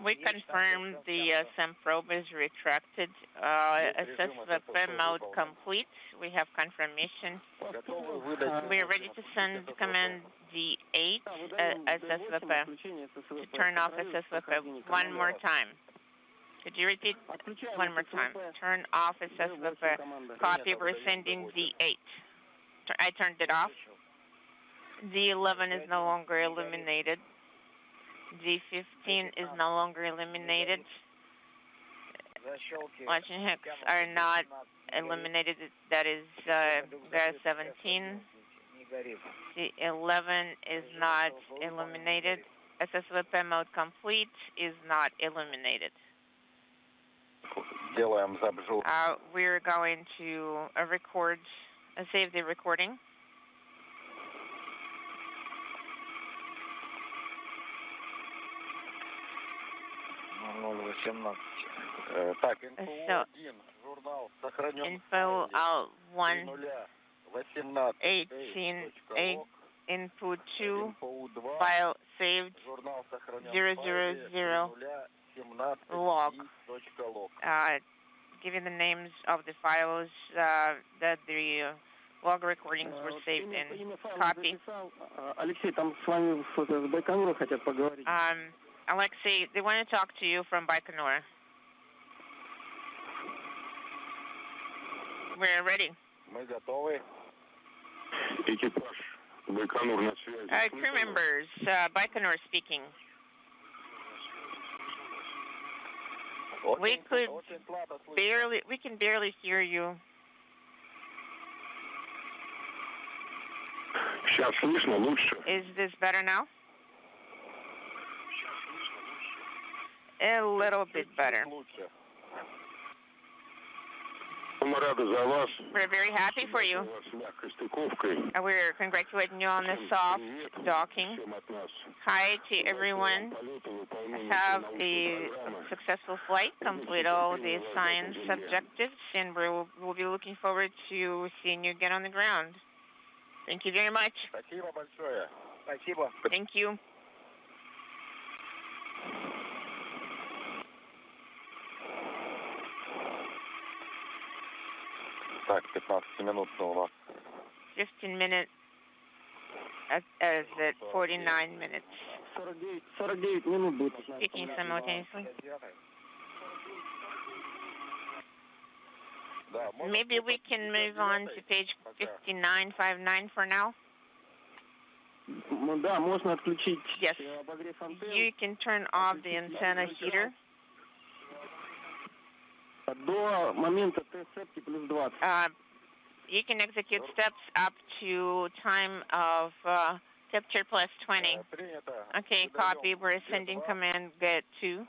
We confirmed the SM probe is retracted. SSVP mode complete. We have confirmation. We are ready to send command D8 SSVP to turn off SSVP one more time. Could you repeat one more time? Turn off SSVP. Copy. We're sending D8. I turned it off. D11 is no longer illuminated. D15 is no longer eliminated. Watching hooks are not eliminated. That is gas 17. D11 is not eliminated. SSVP mode complete is not eliminated. We're going to save the recording. So, info L1 18 input 2 file saved 000 log. Giving the names of the files that the log recordings were saved in. Copy. Alexey, там с вами с Байконура хотят поговорить. Alexey, they want to talk to you from Baikonur. We're ready. Crew members, Baikonur speaking. We can barely hear you. Is this better now? A little bit better. We're very happy for you. We're congratulating you on the soft docking. Hi to everyone. Have a successful flight, complete all the science objectives, and we'll be looking forward to seeing you again on the ground. Thank you very much. Thank you. Так, 15-минутный у вас. 15 minutes, as at 49 minutes. 49 минут будет. Speaking simultaneously. Maybe we can move on to page 5959 for now. Да, можно отключить. Yes. You can turn off the antenna heater. До момента Т-сетки плюс 20. You can execute steps up to time of capture plus 20. Okay, copy. We're sending command get 2.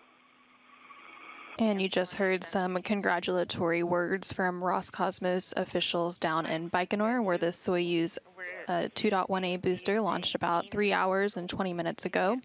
And you just heard some congratulatory words from Roscosmos officials down in Baikonur, where the Soyuz 2.1A booster launched about 3 hours and 20 minutes ago.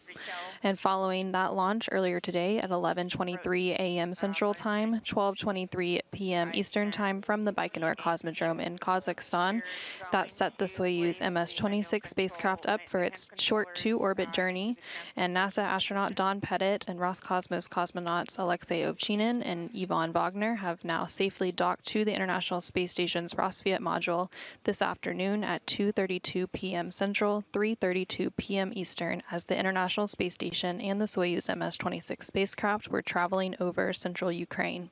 And following that launch earlier today at 11:23 a.m. Central Time, 12:23 p.m. Eastern Time from the Baikonur Cosmodrome in Kazakhstan, that set the Soyuz MS-26 spacecraft up for its short 2-orbit journey, and NASA astronaut Don Pettit and Roscosmos cosmonauts Alexey Ovchinin and Ivan Vagner have now safely docked to the International Space Station's Rosviet module this afternoon at 2:32 p.m. Central, 3:32 p.m. Eastern, as the International Space Station and the Soyuz MS-26 spacecraft were traveling over central Ukraine.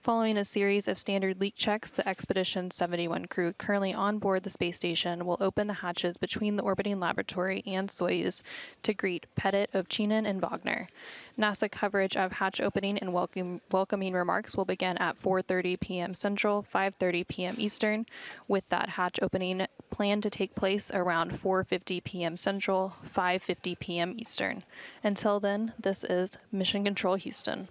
Following a series of standard leak checks, the Expedition 71 crew currently on board the space station will open the hatches between the orbiting laboratory and Soyuz to greet Pettit, Ovchinin, and Vagner. NASA coverage of hatch opening and welcoming remarks will begin at 4:30 p.m. Central, 5:30 p.m. Eastern, with that hatch opening planned to take place around 4:50 p.m. Central, 5:50 p.m. Eastern. Until then, this is Mission Control Houston.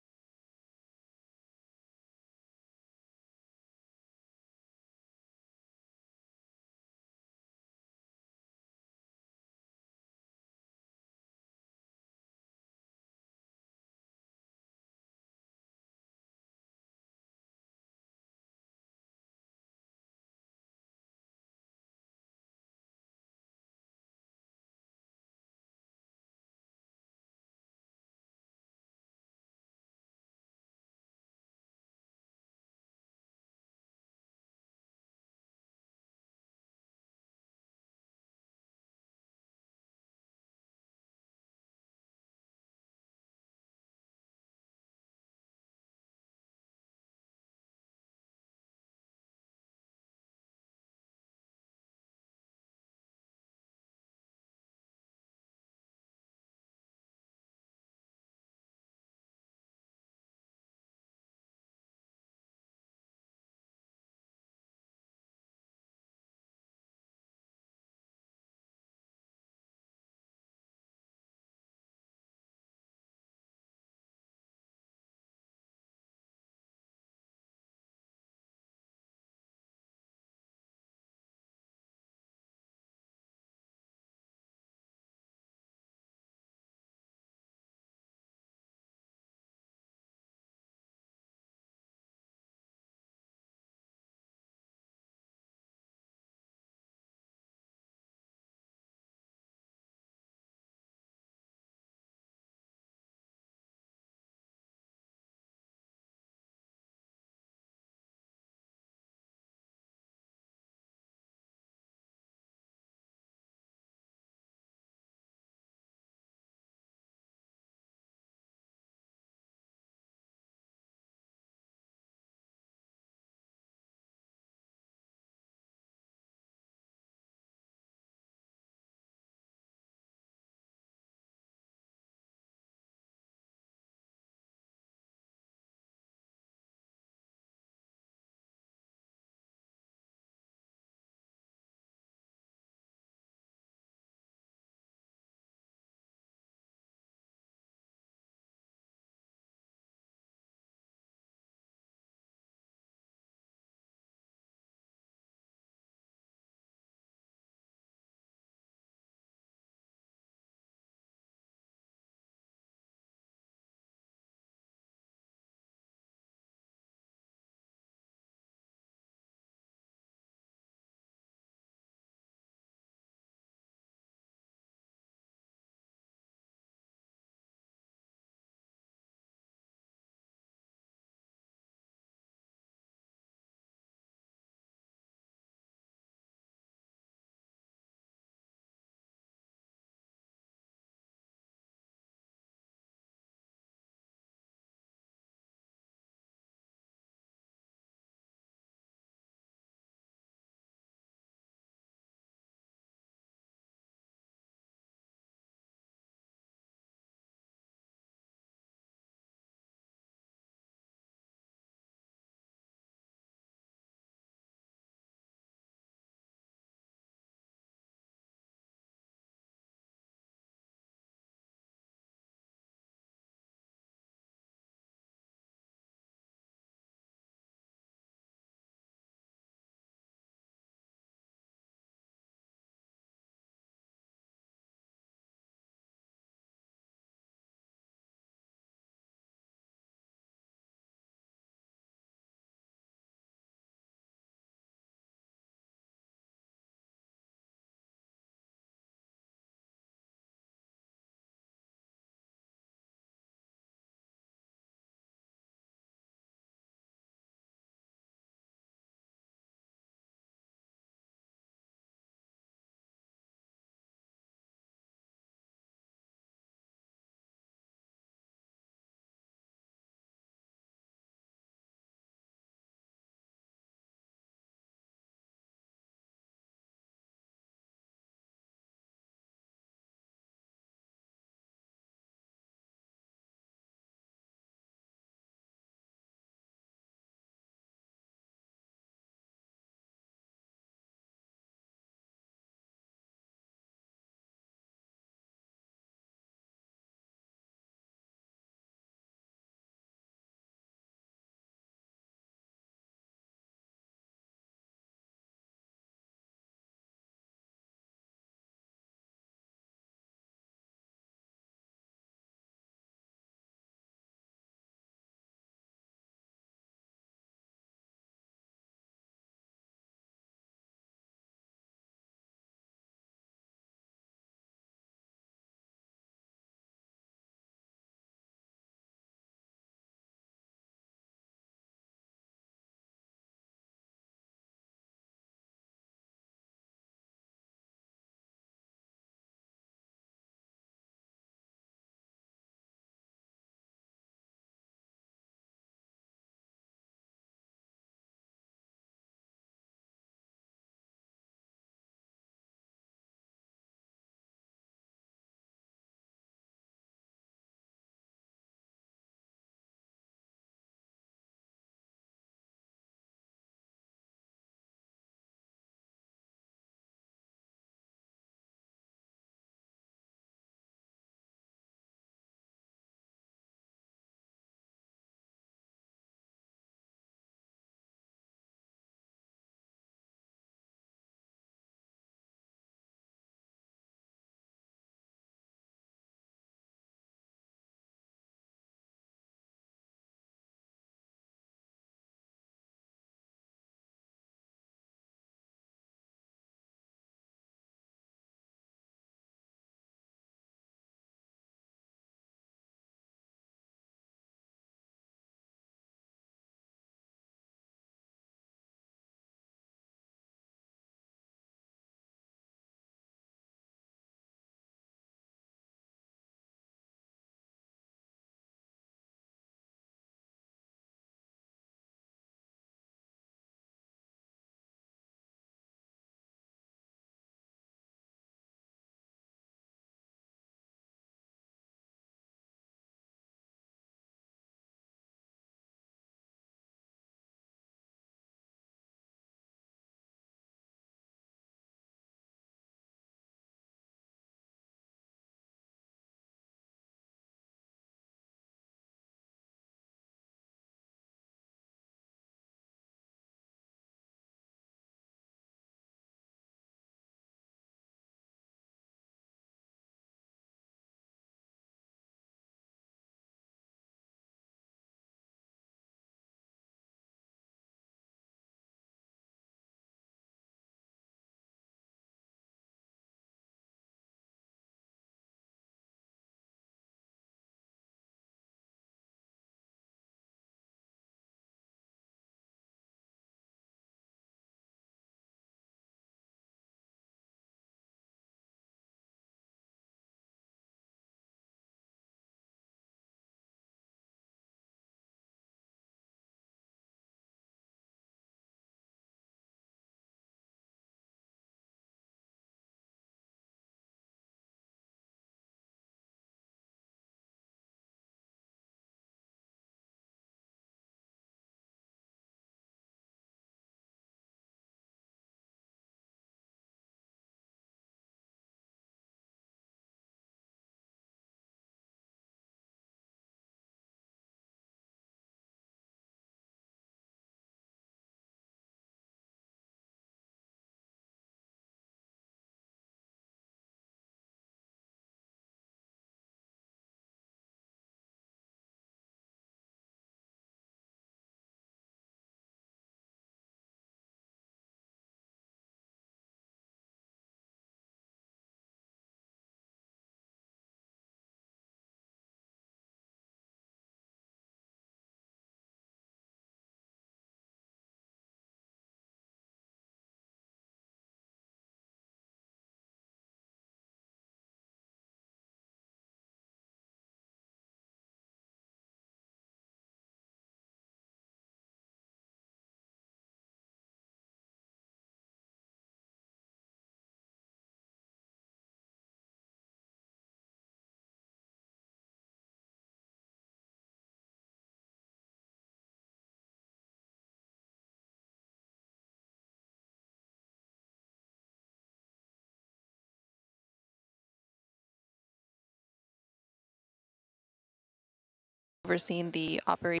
overseeing the operation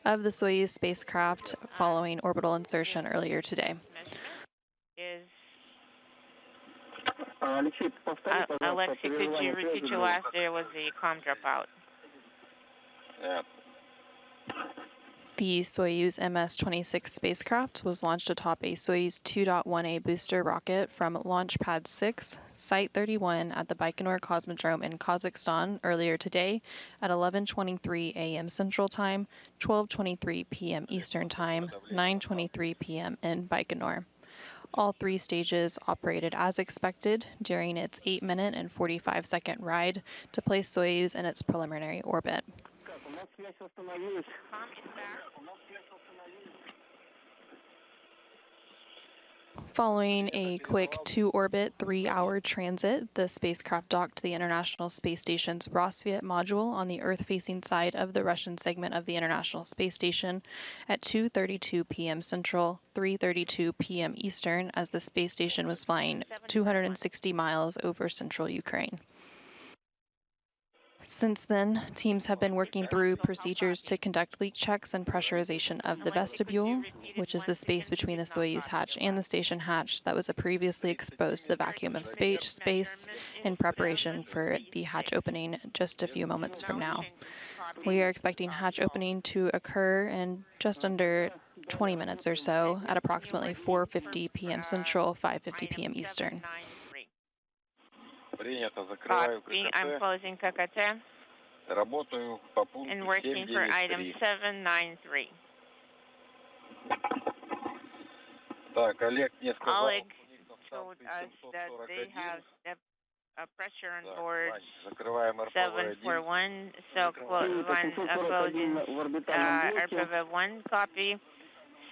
of the Soyuz spacecraft following orbital insertion earlier today. Alexey, could you repeat your last? There was a comm dropout. Yeah. The Soyuz MS-26 spacecraft was launched atop a Soyuz 2.1A booster rocket from Launch Pad 6, Site 31 at the Baikonur Cosmodrome in Kazakhstan earlier today at 11:23 a.m. Central Time, 12:23 p.m. Eastern Time, 9:23 p.m. in Baikonur. All three stages operated as expected during its 8-minute and 45-second ride to place Soyuz in its preliminary orbit. Following a quick 2-orbit, 3-hour transit, the spacecraft docked to the International Space Station's Roscosmos module on the Earth-facing side of the Russian segment of the International Space Station at 2:32 p.m. Central, 3:32 p.m. Eastern, as the space station was flying 260 miles over central Ukraine. Since then, teams have been working through procedures to conduct leak checks and pressurization of the vestibule, which is the space between the Soyuz hatch and the station hatch that was previously exposed to the vacuum of space in preparation for the hatch opening just a few moments from now. We are expecting hatch opening to occur in just under 20 minutes or so at approximately 4:50 p.m. Central, 5:50 p.m. Eastern. Copy. I'm closing KKT and working for item 793. Oleg told us that they have pressure on board 741, so closing RPV-1 copy.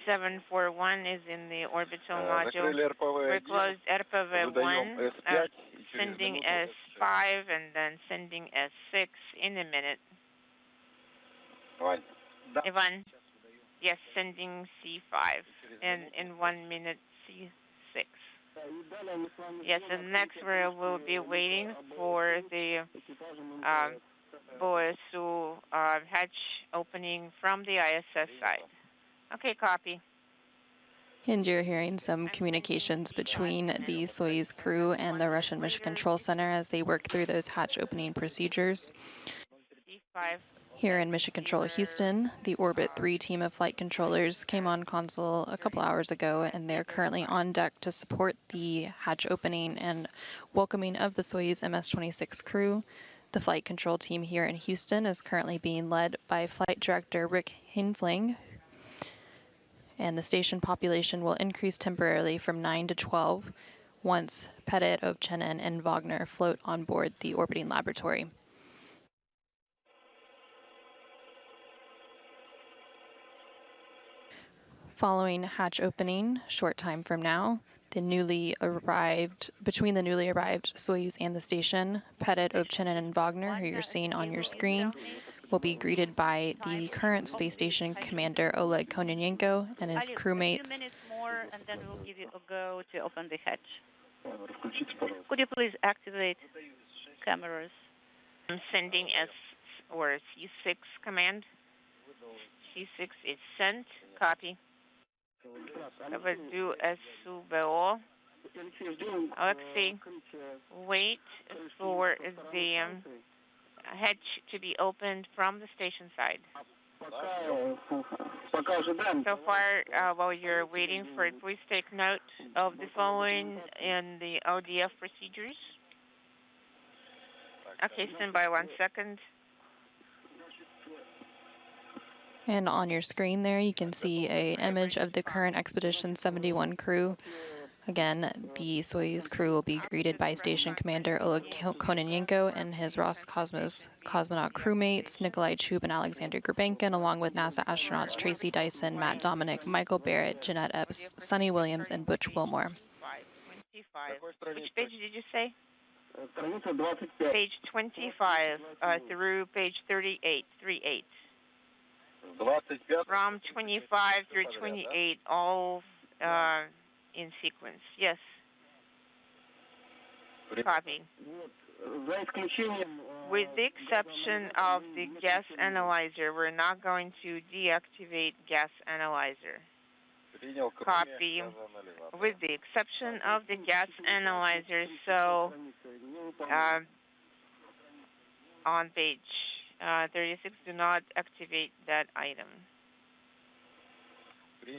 741 is in the orbital module. We're closed RPV-1, sending S5 and then sending S6 in a minute. Ivan, yes, sending C5 in 1 minute C6. Yes, and next we will be waiting for the BOSU hatch opening from the ISS side. Okay, copy. And you're hearing some communications between the Soyuz crew and the Russian Mission Control Center as they work through those hatch opening procedures. Here in Mission Control Houston, the Orbit 3 team of flight controllers came on console a couple hours ago, and they're currently on deck to support the hatch opening and welcoming of the Soyuz MS-26 crew. The flight control team here in Houston is currently being led by Flight Director Rick Hinfling, and the station population will increase temporarily from 9 to 12 once Pettit, Ovchinin, and Vagner float on board the orbiting laboratory. Following hatch opening, short time from now, between the newly arrived Soyuz and the station, Pettit, Ovchinin, and Vagner, who you're seeing on your screen, will be greeted by the current space station commander Oleg Kononenko and his crewmates. 2 minutes more, and then we'll give you a go to open the hatch. Could you please activate cameras? I'm sending S or C6 command. C6 is sent. Copy. Do SUBO. Alexey, wait for the hatch to be opened from the station side. So far, while you're waiting for it, please take note of the following in the ODF procedures. Okay, stand by 1 second. And on your screen there, you can see an image of the current Expedition 71 crew. Again, the Soyuz crew will be greeted by Station Commander Oleg Kononenko and his Roscosmos cosmonaut crewmates, Nikolai Chub and Alexander Gurbankin, along with NASA astronauts Tracy Dyson, Matt Dominic, Michael Barrett, Jeanette Epps, Sonny Williams, and Butch Wilmore. 25. Which page did you say? Page 25 through page 38. From 25 through 28, all in sequence. Yes. Copy. With the exception of the gas analyzer, we're not going to deactivate gas analyzer. Copy. With the exception of the gas analyzer, so on page 36, do not activate that item.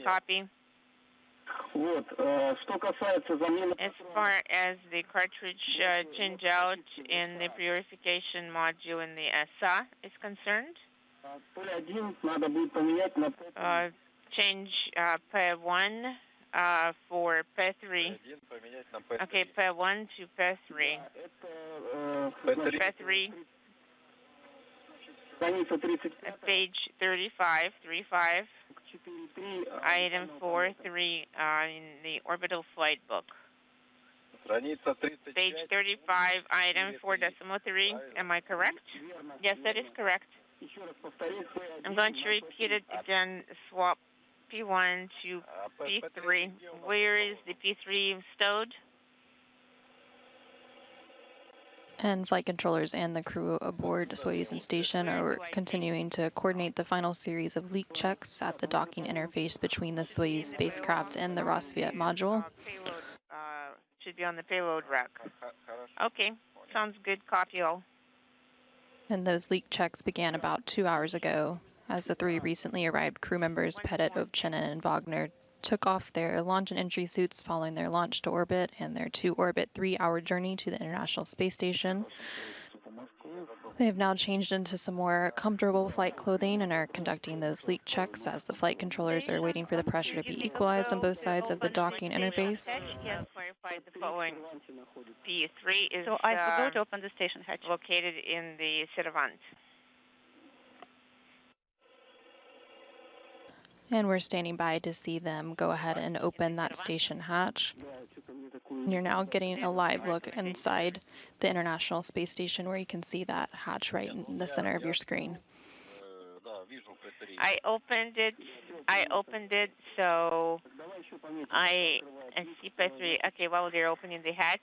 Copy. As far as the cartridge change out in the purification module in the ESA is concerned, change P1 for P3. Okay, P1 to P3. P3. Page 35, 35. Item 4.3 in the orbital flight book. Page 35, item 4.3. Am I correct? Yes, that is correct. I'm going to repeat it again. Swap P1 to P3. Where is the P3 stowed? And flight controllers and the crew aboard Soyuz and station are continuing to coordinate the final series of leak checks at the docking interface between the Soyuz spacecraft and the Rosviet module. Payload should be on the payload rack. Okay, sounds good. Copy all. And those leak checks began about 2 hours ago as the 3 recently arrived crew members, Pettit, Ovchinin, and Vagner, took off their launch and entry suits following their launch to orbit and their to-orbit 3-hour journey to the International Space Station. They have now changed into some more comfortable flight clothing and are conducting those leak checks as the flight controllers are waiting for the pressure to be equalized on both sides of the docking interface. Yes, clarified the following. P3 is so I forgot to open the station hatch. Located in the Servant. And we're standing by to see them go ahead and open that station hatch. And you're now getting a live look inside the International Space Station where you can see that hatch right in the center of your screen. I opened it, so I see P3. Okay, while they're opening the hatch.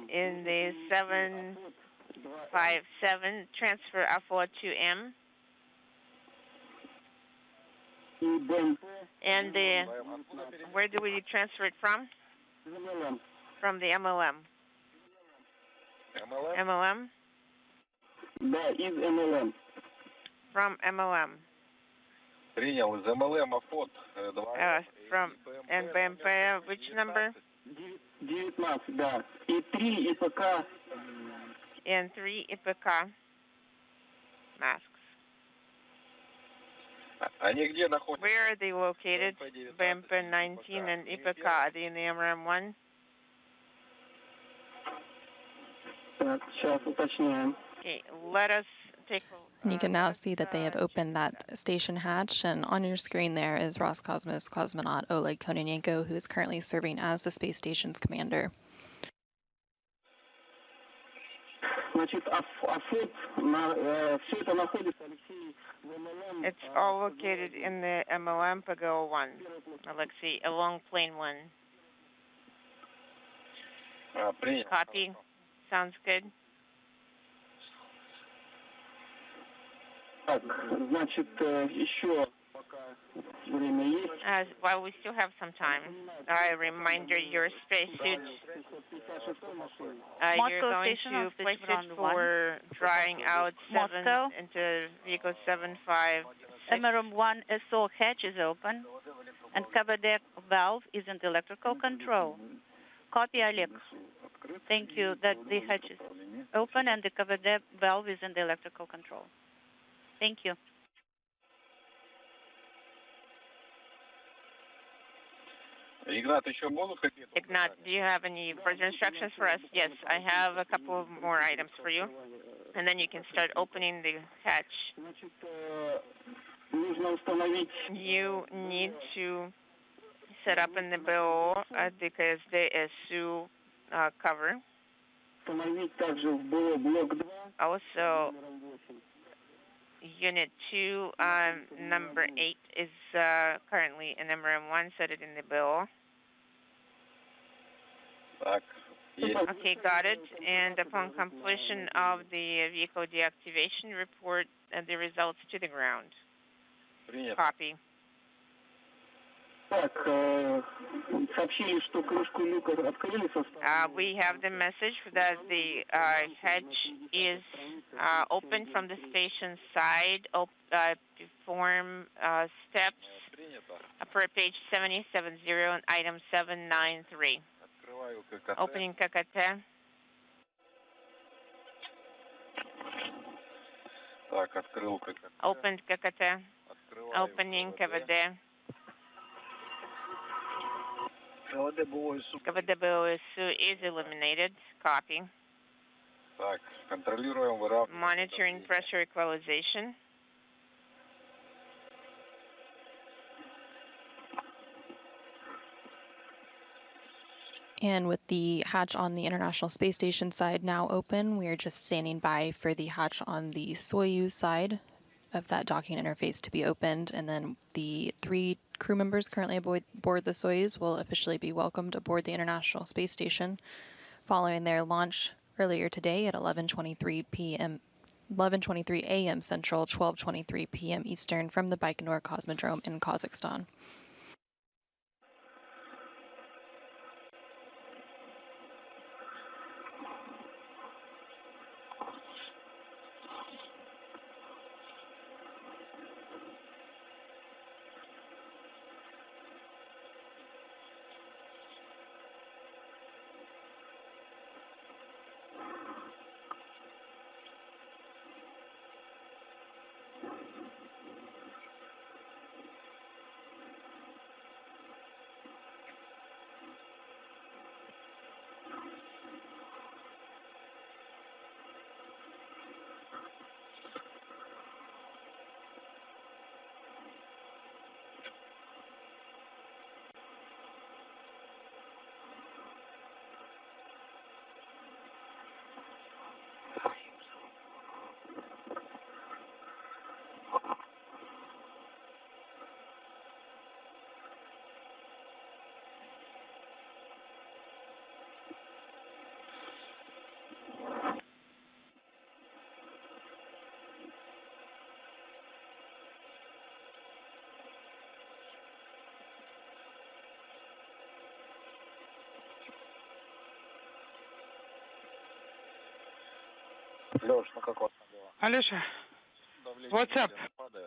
In the 757 transfer Alpha to M. And where do we transfer it from? From the MLM. MLM? From MLM. From NBMP, which number? And 3 IPK masks. Where are they located? BMP 19 and IPK. Are they in the MRM1? Okay, let us take a and you can now see that they have opened that station hatch, and on your screen there is Roscosmos cosmonaut Oleg Kononenko, who is currently serving as the space station's commander. It's all located in the MLM Pago 1, Alexey, along plane 1. Copy. Sounds good. While we still have some time, a reminder, your spacesuit, you're going to place it for drying out 7 into vehicle 756. MRM1 SO hatch is open, and cover deck valve is in the electrical control. Copy, Alex. Thank you. That the hatch is open and the cover deck valve is in the electrical control. Thank you. Ignat, do you have any further instructions for us? Yes, I have a couple more items for you, and then you can start opening the hatch. You need to set up in the BO because the SU cover. Also, Unit 2, number 8 is currently in MRM1. Set it in the BO. Okay, got it. And upon completion of the vehicle deactivation, report the results to the ground. Copy. We have the message that the hatch is open from the station side. Perform steps per page 7070 and item 793. Opening ККТ. Opened ККТ. Opening КВД. КВД-БОСУ is illuminated. Copy. Monitoring pressure equalization. And with the hatch on the International Space Station side now open, we are just standing by for the hatch on the Soyuz side of that docking interface to be opened, and then the 3 crew members currently aboard the Soyuz will officially be welcomed aboard the International Space Station following their launch earlier today at 11:23 a.m. Central, 12:23 p.m. Eastern from the Baikonur Cosmodrome in Kazakhstan. Alesha, what's up?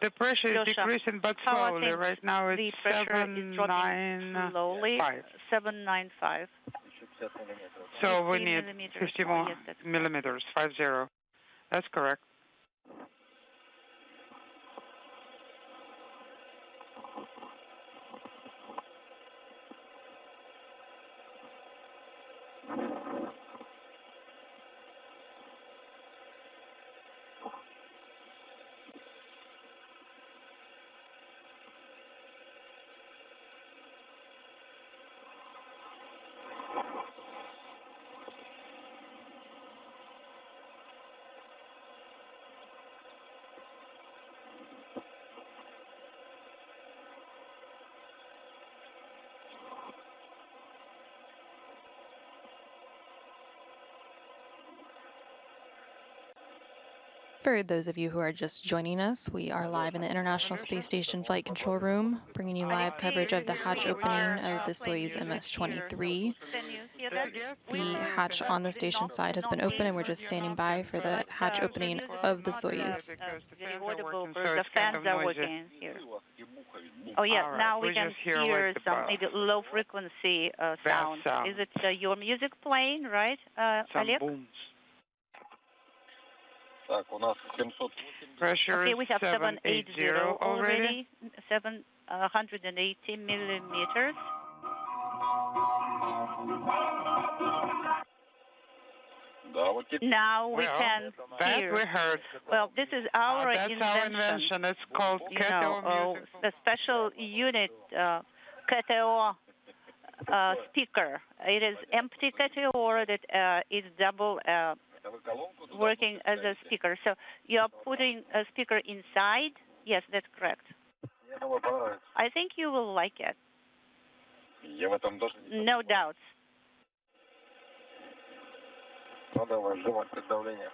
The pressure is decreasing, but slowly. Right now it's the pressure is dropping slowly. 795. So we need 50 more millimeters, 50. That's correct. For those of you who are just joining us, we are live in the International Space Station Flight Control Room, bringing you live coverage of the hatch opening of the Soyuz MS-23. The hatch on the station side has been open, and we're just standing by for the hatch opening of the Soyuz. Very audible, the fans are working here. Oh, yes, now we can hear some maybe low frequency sound. Is it your music playing, right, Alex? Pressure okay, we have 780 already. 780 millimeters. Now we can hear. We heard. Well, this is our invention. That's our invention. It's called KTO music. The special unit KTO speaker. It is empty KTO that is double working as a speaker. So you are putting a speaker inside? Yes, that's correct. I think you will like it. No doubts. Ну давай, ждем давление.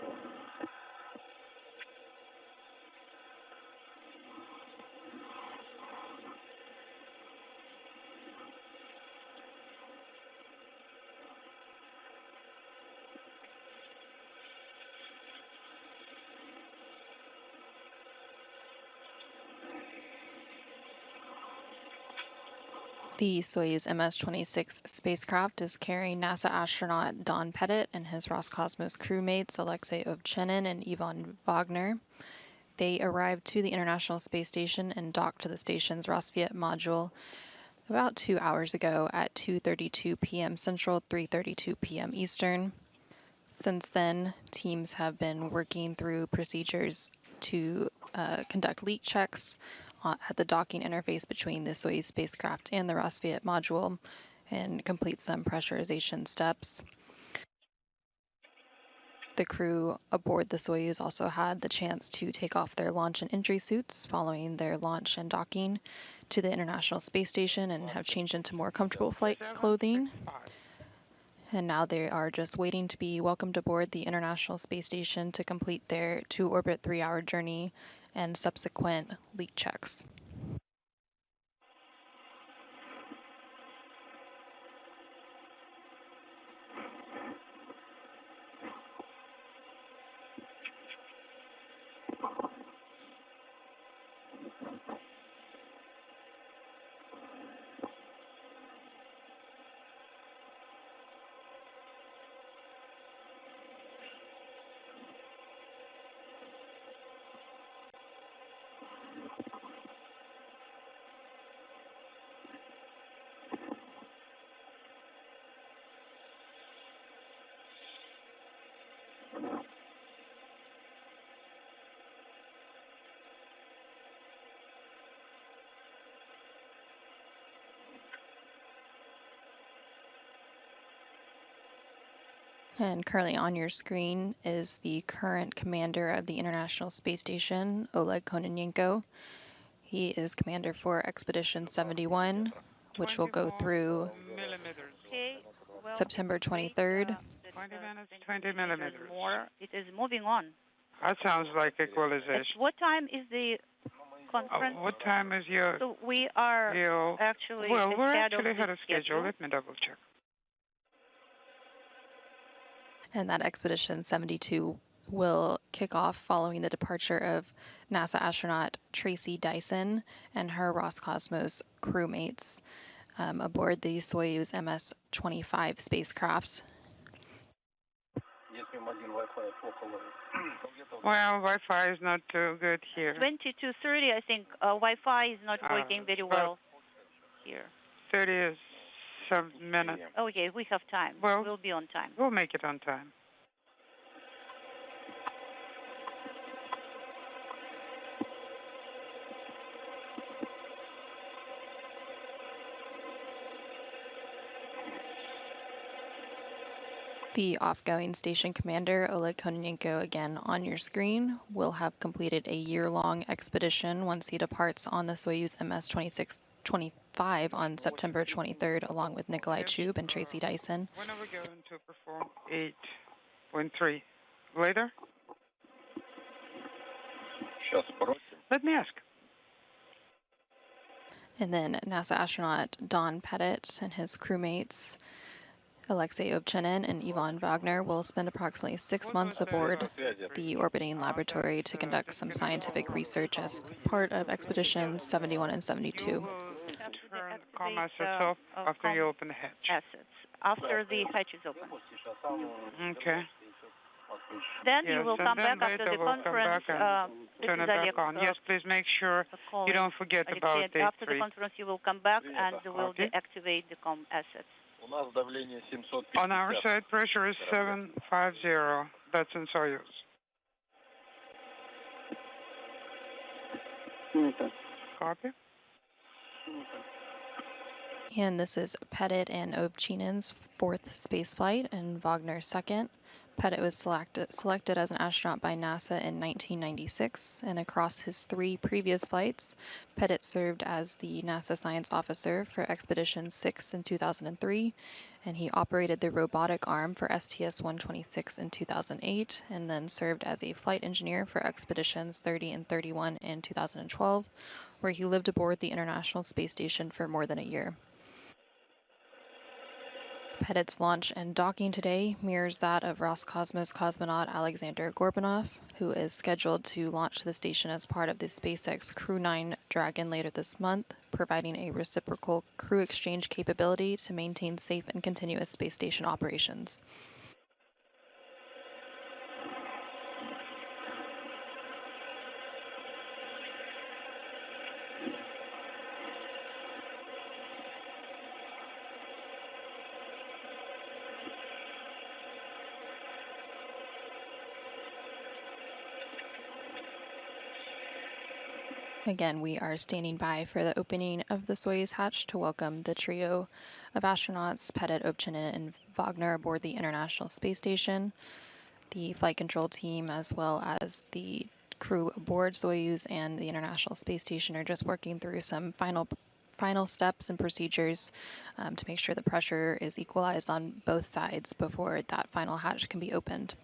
The Soyuz MS-26 spacecraft is carrying NASA astronaut Don Pettit and his Roscosmos crewmates Alexey Ovchinin and Ivan Vagner. They arrived to the International Space Station and docked to the station's Rosviet module about 2 hours ago at 2:32 p.m. Central, 3:32 p.m. Eastern. Since then, teams have been working through procedures to conduct leak checks at the docking interface between the Soyuz spacecraft and the Rosviet module and complete some pressurization steps. The crew aboard the Soyuz also had the chance to take off their launch and entry suits following their launch and docking to the International Space Station and have changed into more comfortable flight clothing. And now they are just waiting to be welcomed aboard the International Space Station to complete their 2-orbit 3-hour journey and subsequent leak checks. And currently on your screen is the current commander of the International Space Station, Oleg Kononenko. He is commander for Expedition 71, which will go through September 23rd. 20 minutes, 20 millimeters. It is moving on. That sounds like At equalization. what time is the conference? What time is your... So we are actually well, we're ahead actually of ahead the of schedule. Let me double check. And that Expedition 72 will kick off following the departure of NASA astronaut Tracy Dyson and her Roscosmos crewmates aboard the Soyuz MS-25 spacecraft. Well, Wi-Fi is not too good here. 22:30, I think Wi-Fi is not working very well here. 30 is some minutes. Okay, we have time. Well, we'll be on time. We'll make it on time. The off-going station commander, Oleg Kononenko, again on your screen, will have completed a year-long expedition once he departs on the Soyuz MS-26-25 on September 23rd, along with Nikolai Chub and Tracy Dyson. When are we going to perform 8.3? Later? Let me ask. And then NASA astronaut Don Pettit and his crewmates, Alexey Ovchinin and Ivan Vagner, will spend approximately 6 months aboard the orbiting laboratory to conduct some scientific research as part of Expeditions 71 and 72. You will turn the comm assets off after you open the hatch. Assets, after the hatch is open. Okay. Then you will come back after the conference. Turn it back on. Yes, please make sure you don't forget about Alexey, after the conference, you will come back and will deactivate the comm assets. On our side, pressure is 750. That's in Soyuz. Copy. And this is Pettit and Ovchinin's 4th spaceflight and Wagner's 2nd. Pettit was selected as an astronaut by NASA in 1996, and across his 3 previous flights, Pettit served as the NASA Science Officer for Expedition 6 in 2003, and he operated the robotic arm for STS-126 in 2008, and then served as a flight engineer for Expeditions 30 and 31 in 2012, where he lived aboard the International Space Station for more than a year. Pettit's launch and docking today mirrors that of Roscosmos cosmonaut Alexander Gorbanov, who is scheduled to launch to the station as part of the SpaceX Crew 9 Dragon later this month, providing a reciprocal crew exchange capability to maintain safe and continuous space station operations. Again, we are standing by for the opening of the Soyuz hatch to welcome the trio of astronauts, Pettit, Ovchinin, and Vagner aboard the International Space Station. The flight control team, as well as the crew aboard Soyuz and the International Space Station, are just working through some final steps and procedures to make sure the pressure is equalized on both sides before that final hatch can be opened.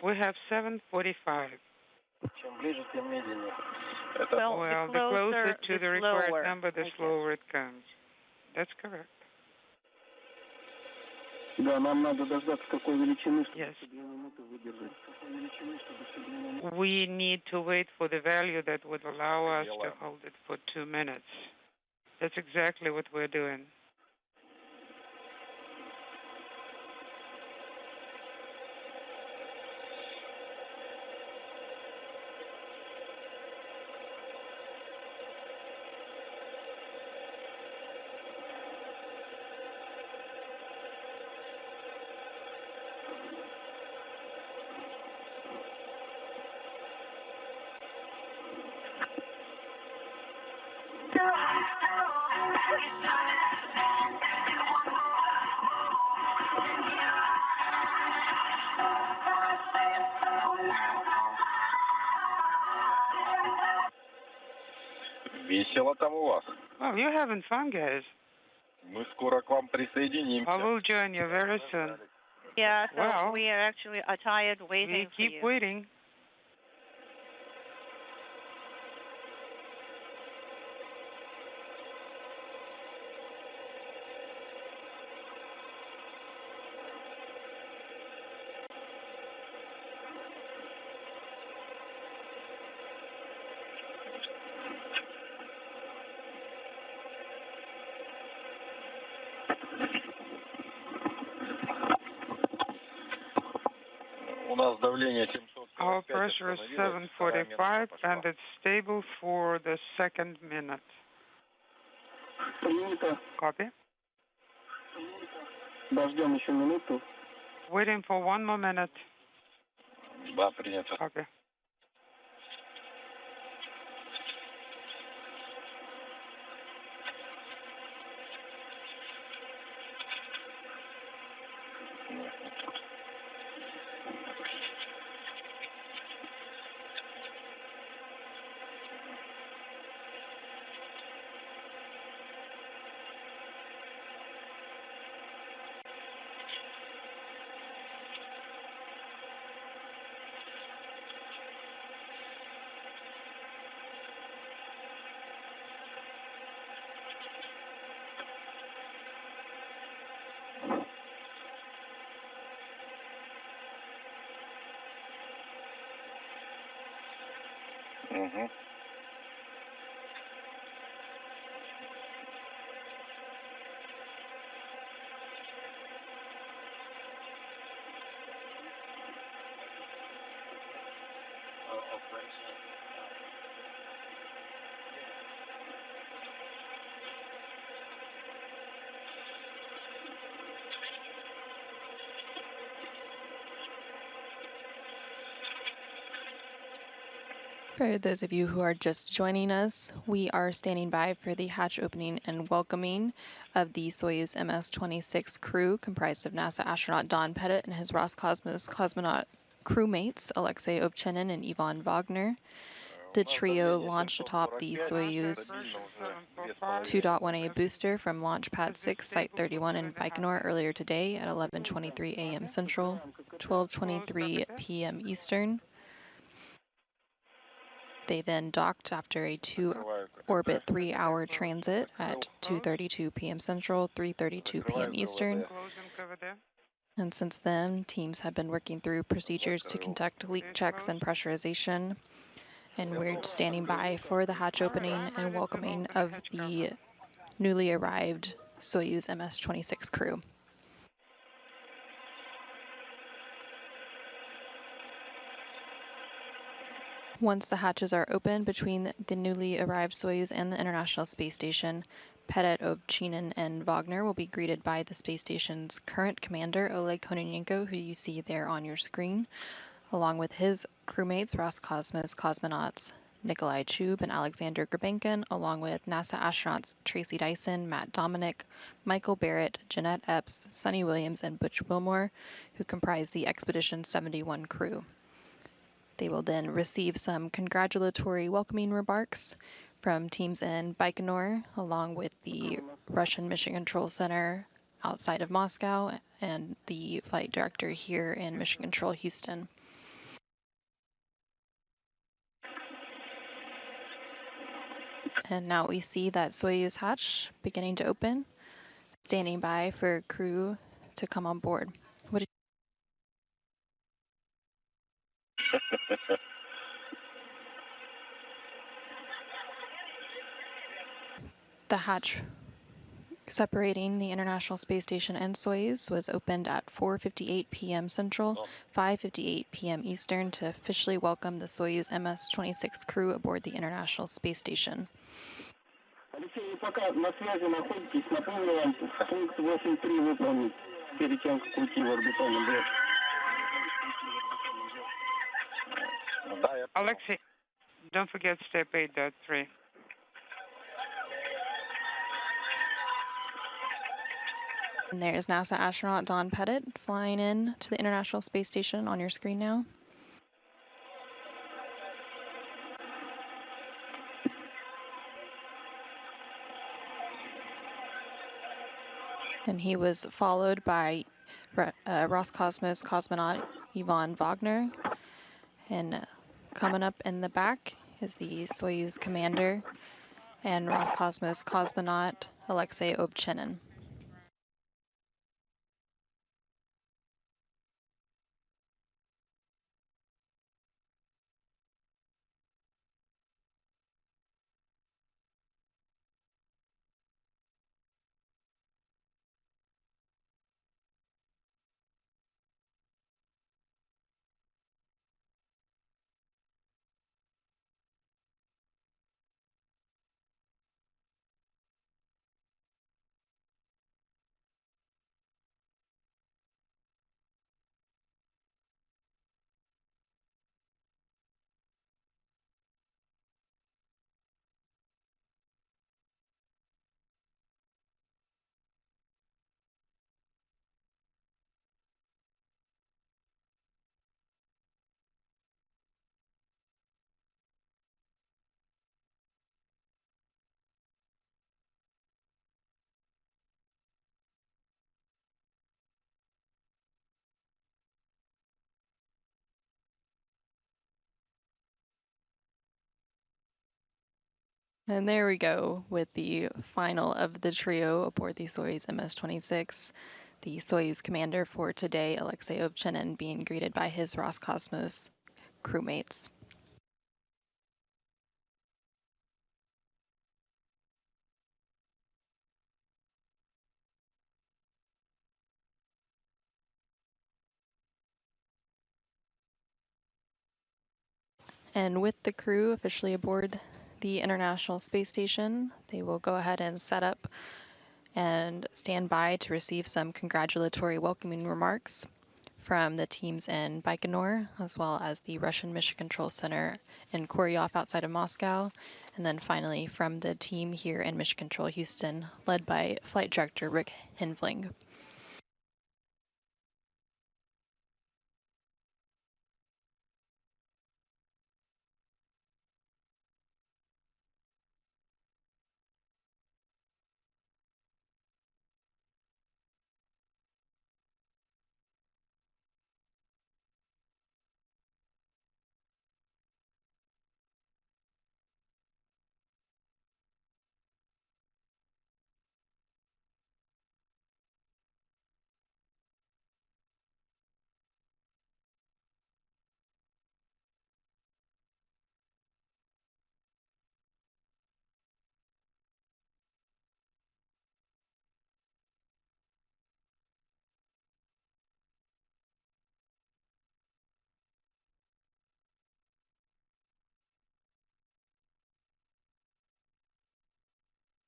We have 745. Well, the closer to the required slower, number, the slower it comes. That's correct. Yes. We need to wait for the value that would allow us to hold it for 2 minutes. That's exactly what we're doing. Oh, you're having fun, guys. I will join you very soon. Yeah, so well, we are actually tired waiting we for you. keep waiting. Our pressure is 745, and it's stable for the second minute. Copy. Waiting for 1 more minute. Copy. Mm-hmm. For those of you who are just joining us, we are standing by for the hatch opening and welcoming of the Soyuz MS-26 crew, comprised of NASA astronaut Don Pettit and his Roscosmos cosmonaut crewmates, Alexey, Ovchinin, and Ivan Vagner. The trio launched atop the Soyuz 2.1A booster from Launch Pad 6, Site 31 in Baikonur earlier today at 11:23 a.m. Central, 12:23 p.m. Eastern. They then docked after a 2-orbit 3-hour transit at 2:32 p.m. Central, 3:32 p.m. Eastern. And since then, teams have been working through procedures to conduct leak checks and pressurization. And we're standing by for the hatch opening and welcoming of the newly arrived Soyuz MS-26 crew. Once the hatches are open between the newly arrived Soyuz and the International Space Station, Pettit, Ovchinin, and Vagner will be greeted by the space station's current commander, Oleg Kononenko, who you see there on your screen, along with his crewmates, Roscosmos cosmonauts Nikolai Chub and Alexander Grabenkin, along with NASA astronauts Tracy Dyson, Matt Dominic, Michael Barrett, Jeanette Epps, Sonny Williams, and Butch Wilmore, who comprise the Expedition 71 crew. They will then receive some congratulatory welcoming remarks from teams in Baikonur, along with the Russian Mission Control Center outside of Moscow and the flight director here in Mission Control Houston. And now we see that Soyuz hatch beginning to open, standing by for crew to come on board. The hatch separating the International Space Station and Soyuz was opened at 4:58 p.m. Central, 5:58 p.m. Eastern to officially welcome the Soyuz MS-26 crew aboard the International Space Station. Алексей, пока на связи находитесь, напомню вам, пункт 8.3 выполнить перед тем, как уйти в орбитальный блок. Alexey, don't forget step 8.3. And there's NASA astronaut Don Pettit flying in to the International Space Station on your screen now. And he was followed by Roscosmos cosmonaut Ivan Vagner. And coming up in the back is the Soyuz commander and Roscosmos cosmonaut Alexey Ovchinin. And there we go with the final of the trio aboard the Soyuz MS-26. The Soyuz commander for today, Alexey Ovchinin, being greeted by his Roscosmos crewmates. And with the crew officially aboard the International Space Station, they will go ahead and set up and stand by to receive some congratulatory welcoming remarks from the teams in Baikonur, as well as the Russian Mission Control Center in Koryov outside of Moscow, and then finally from the team here in Mission Control Houston, led by Flight Director Rick Hinfling.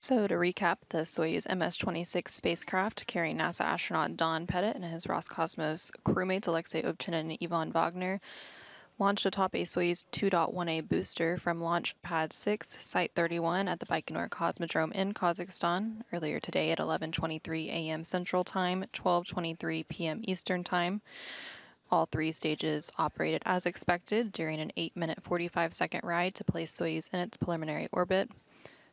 So to recap, the Soyuz MS-26 spacecraft carrying NASA astronaut Don Pettit and his Roscosmos crewmates Alexey Ovchinin and Ivan Vagner launched atop a Soyuz 2.1A booster from Launch Pad 6, Site 31 at the Baikonur Cosmodrome in Kazakhstan earlier today at 11:23 a.m. Central Time, 12:23 p.m. Eastern Time. All three stages operated as expected during an 8-minute 45-second ride to place Soyuz in its preliminary orbit.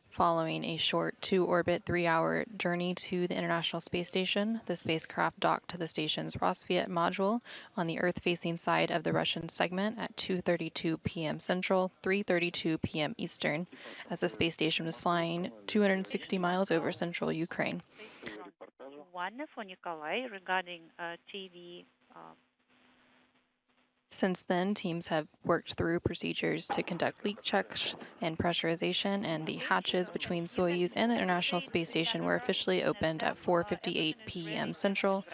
Following a short 2-orbit, 3-hour journey to the International Space Station, the spacecraft docked to the station's Rosviet module on the Earth-facing side of the Russian segment at 2:32 p.m. Central, 3:32 p.m. Eastern, as the space station was flying 260 miles over central Ukraine. One for Nikolai regarding TV. Since then, teams have worked through procedures to conduct leak checks and pressurization, and the hatches between Soyuz and the International Space Station were officially opened at 4:58 p.m. Central,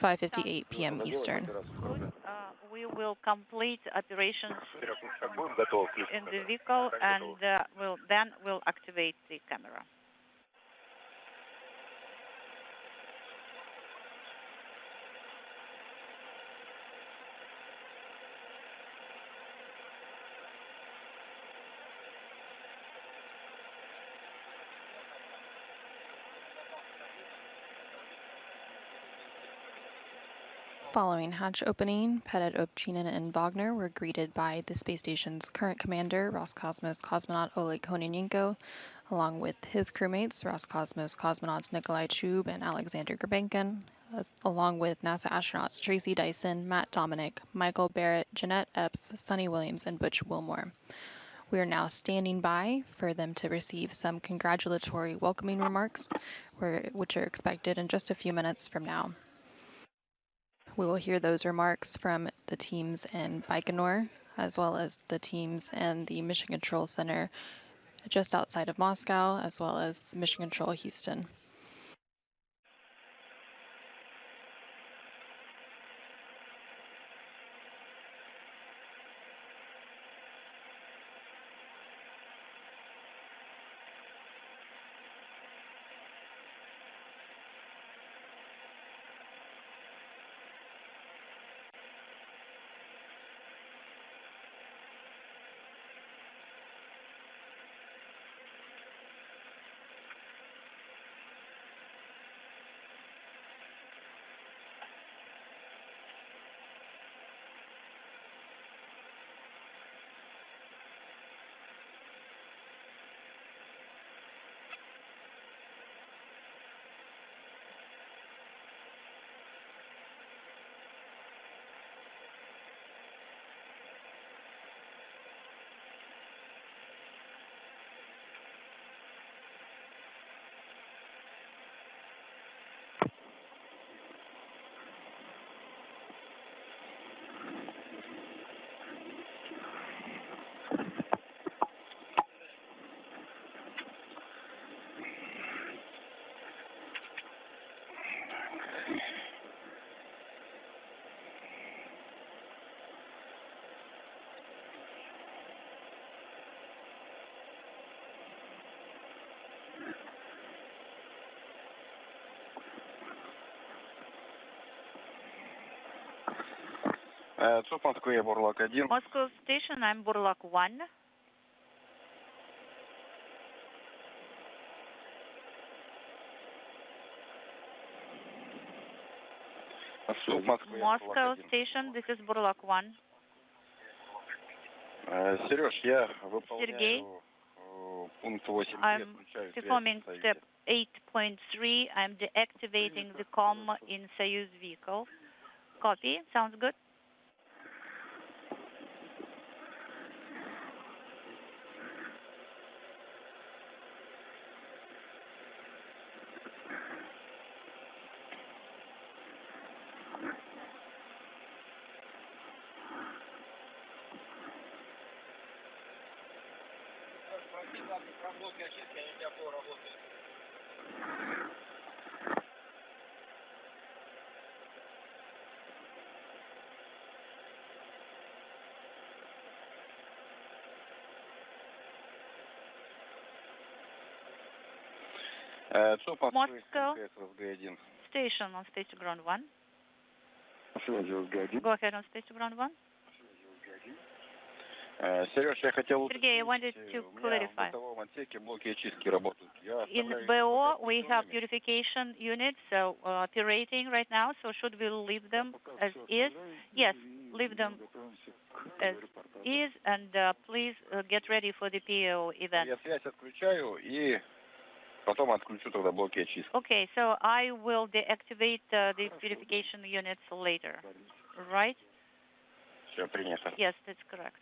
5:58 p.m. Eastern. We will complete operations in the vehicle, and we'll activate the camera. Following hatch opening, Pettit, Ovchinin, and Vagner were greeted by the space station's current commander, Roscosmos cosmonaut Oleg Kononenko, along with his crewmates, Roscosmos cosmonauts Nikolai Chub and Alexander Grabenkin, along with NASA astronauts Tracy Dyson, Matt Dominic, Michael Barrett, Jeanette Epps, Sonny Williams, and Butch Wilmore. We are now standing by for them to receive some congratulatory welcoming remarks, which are expected in just a few minutes from now. We will hear those remarks from the teams in Baikonur, as well as the teams in the Mission Control Center just outside of Moscow, as well as Mission Control Houston. Moscow Station, I'm Burlak 1. Moscow Station, this is Burlak 1. Sergey, I'm performing step 8.3. I'm deactivating the comm in Soyuz vehicle. Copy, sounds good. Moscow Station on stage to ground 1. Go ahead on stage to ground 1. Sergey, I wanted to clarify. In BO, we have purification units operating right now, so should we leave them as is? Yes, leave them as is, and please get ready for the PO event. Okay, so I will deactivate the purification units later, right? Yes, that's correct.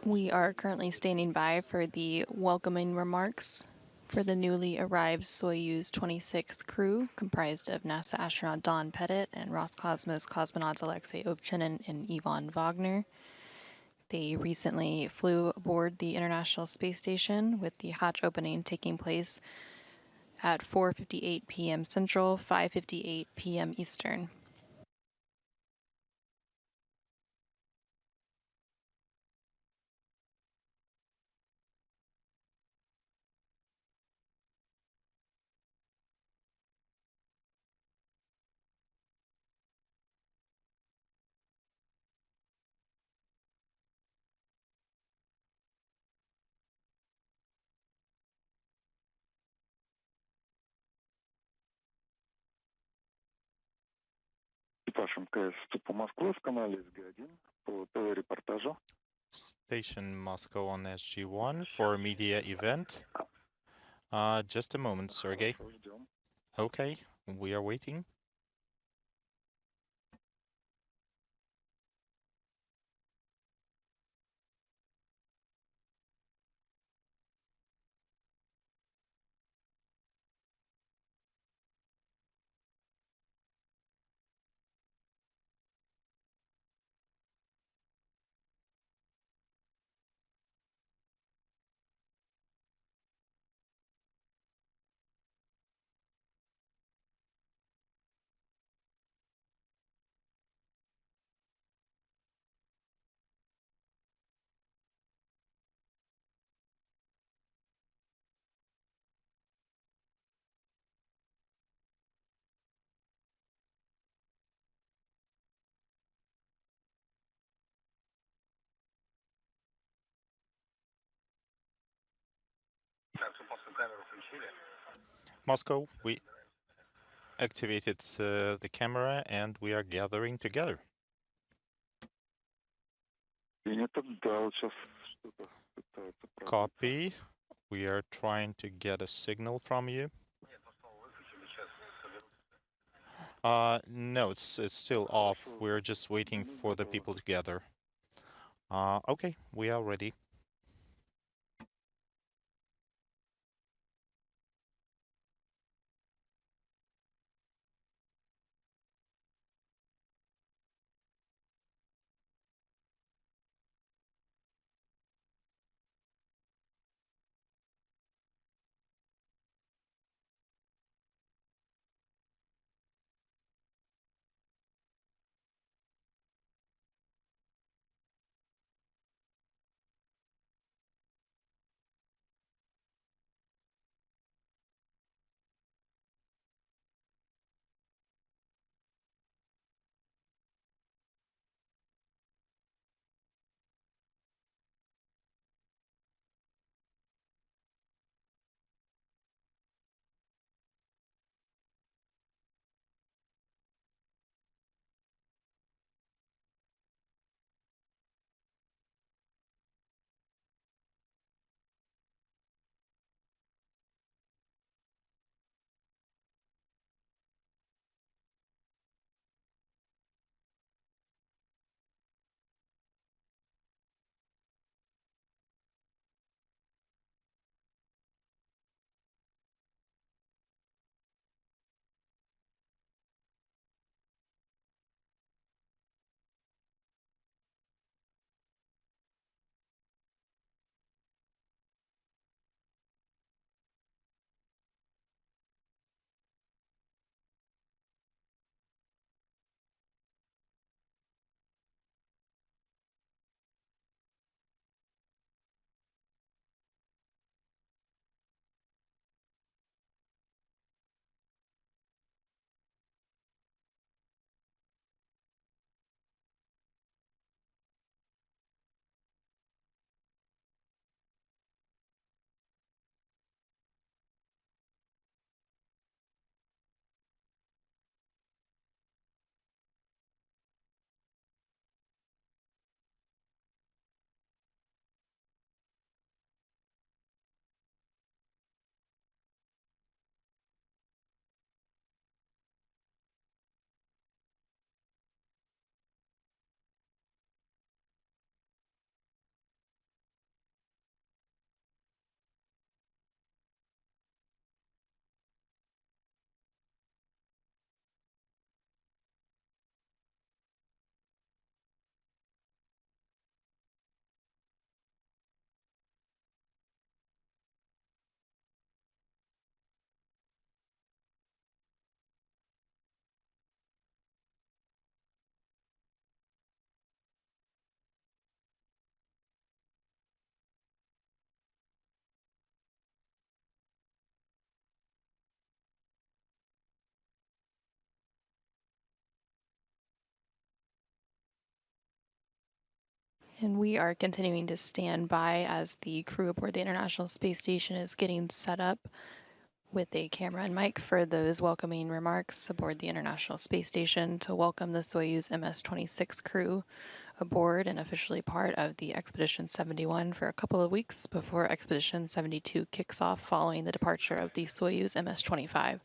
We are currently standing by for the welcoming remarks for the newly arrived Soyuz 26 crew, comprised of NASA astronaut Don Pettit and Roscosmos cosmonauts Alexey, Ovchinin, and Ivan Vagner. They recently flew aboard the International Space Station, with the hatch opening taking place at 4:58 p.m. Central, 5:58 p.m. Eastern. Station Moscow on SG1 for media event. Just a moment, Sergey. Okay, we are waiting. Moscow, we activated the camera and we are gathering together. Copy. We are trying to get a signal from you. No, it's still off. We're just waiting for the people to gather. Okay, we are ready. And we are continuing to stand by as the crew aboard the International Space Station is getting set up with a camera and mic for those welcoming remarks aboard the International Space Station to welcome the Soyuz MS-26 crew aboard and officially part of the Expedition 71 for a couple of weeks before Expedition 72 kicks off following the departure of the Soyuz MS-25.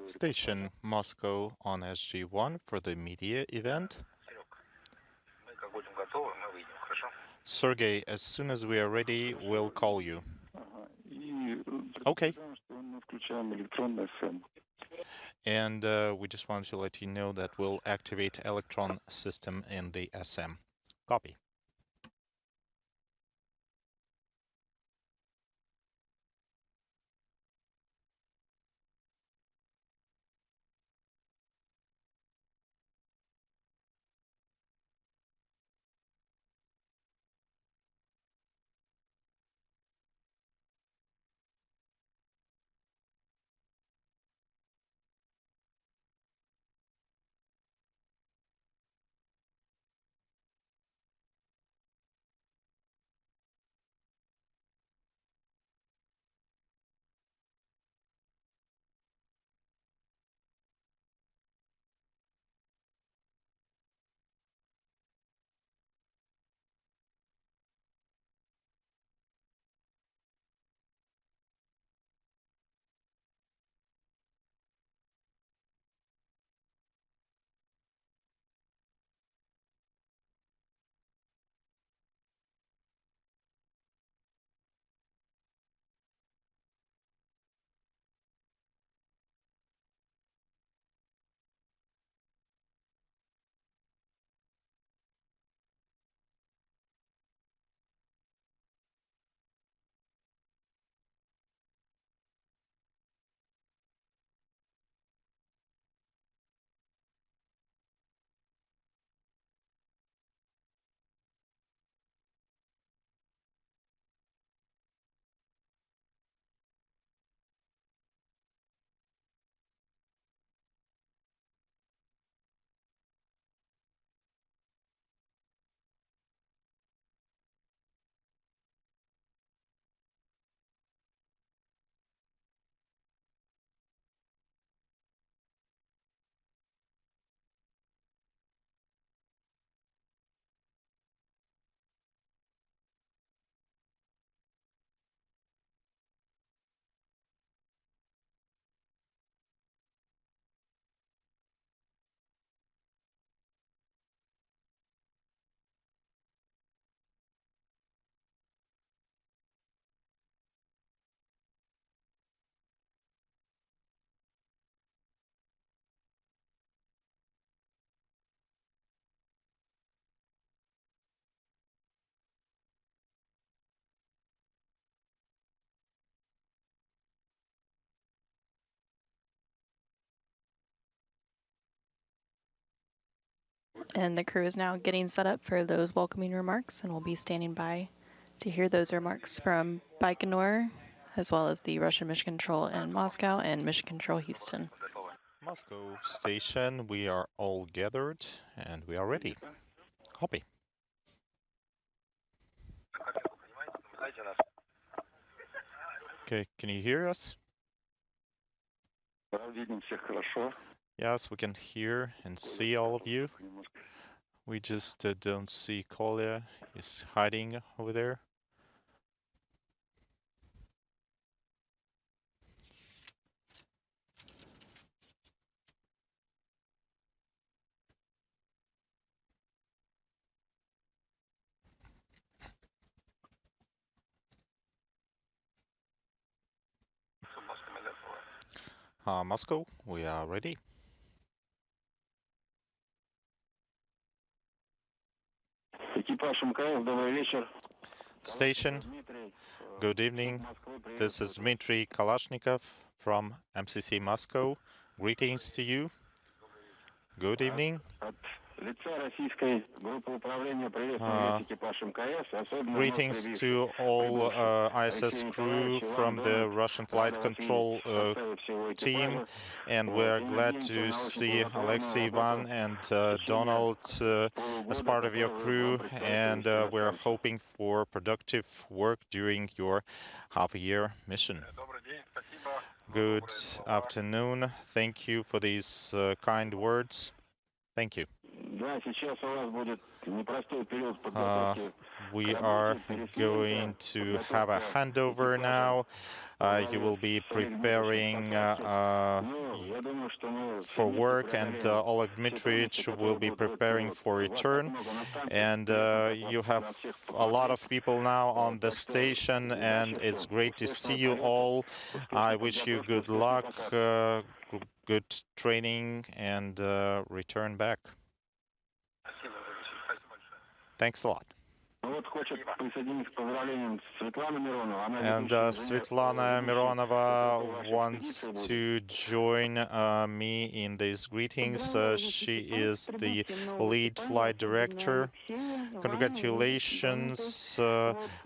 Station Moscow on SG1 for the media event. Sergey, as soon as we are ready, we'll call you. Okay. And we just wanted to let you know that we'll activate electron system in the SM. Copy. And the crew is now getting set up for those welcoming remarks, and we'll be standing by to hear those remarks from Baikonur, as well as the Russian Mission Control in Moscow and Mission Control Houston. Moscow station, we are all gathered and we are ready. Copy. Okay, can you hear us? Yes, we can hear and see all of you. We just don't see Kolya. He's hiding over there. Moscow, we are ready. Station, good evening. This is Dmitry Kalashnikov from MCC Moscow. Greetings to you. Good evening. Greetings to all ISS crew from the Russian flight control team, and we're glad to see Alexey, Ivan, and Donald as part of your crew, and we're hoping for productive work during your half-a-year mission. Good afternoon. Thank you for these kind words. Thank you. We are going to have a handover now. You will be preparing for work, and Oleg Dmitrievich will be preparing for return. And you have a lot of people now on the station, and it's great to see you all. I wish you good luck, good training, and return back. Thanks a lot. And Svetlana Mironova wants to join me in these greetings. She is the lead flight director. Congratulations,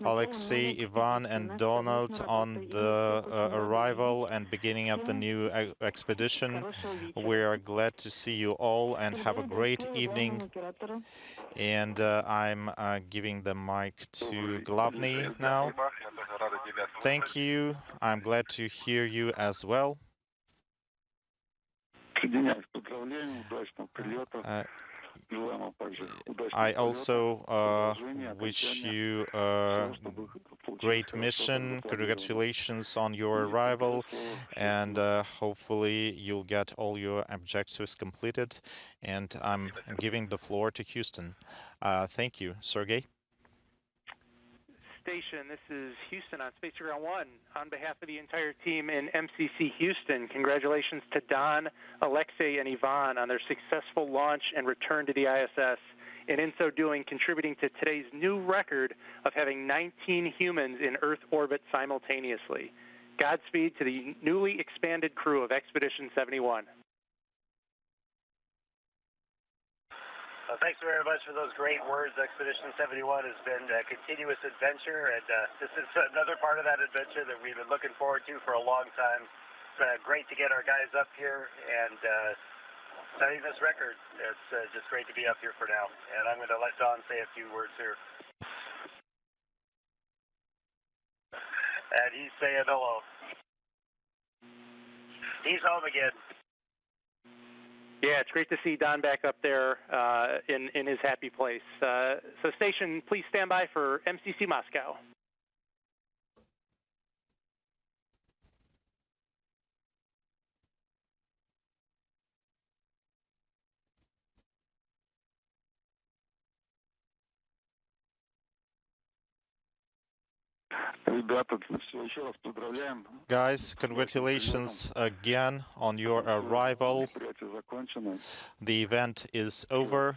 Alexey, Ivan, and Donald on the arrival and beginning of the new expedition. We are glad to see you all and have a great evening. And I'm giving the mic to Glavny now. Thank you. I'm glad to hear you as well. I also wish you a great mission. Congratulations on your arrival, and hopefully you'll get all your objectives completed. And I'm giving the floor to Houston. Thank you, Sergey. Station, this is Houston on Space Ground 1. On behalf of the entire team in MCC Houston, congratulations to Don, Alexey, and Ivan on their successful launch and return to the ISS, and in so doing, contributing to today's new record of having 19 humans in Earth orbit simultaneously. Godspeed to the newly expanded crew of Expedition 71. Thanks very much for those great words. Expedition 71 has been a continuous adventure, and this is another part of that adventure that we've been looking forward to for a long time. It's great to get our guys up here and setting this record. It's just great to be up here for now. And I'm going to let Don say a few words here. And he's saying hello. He's home again. Yeah, it's great to see Don back up there in his happy place. So station, please stand by for MCC Moscow. Guys, congratulations again on your arrival. The event is over.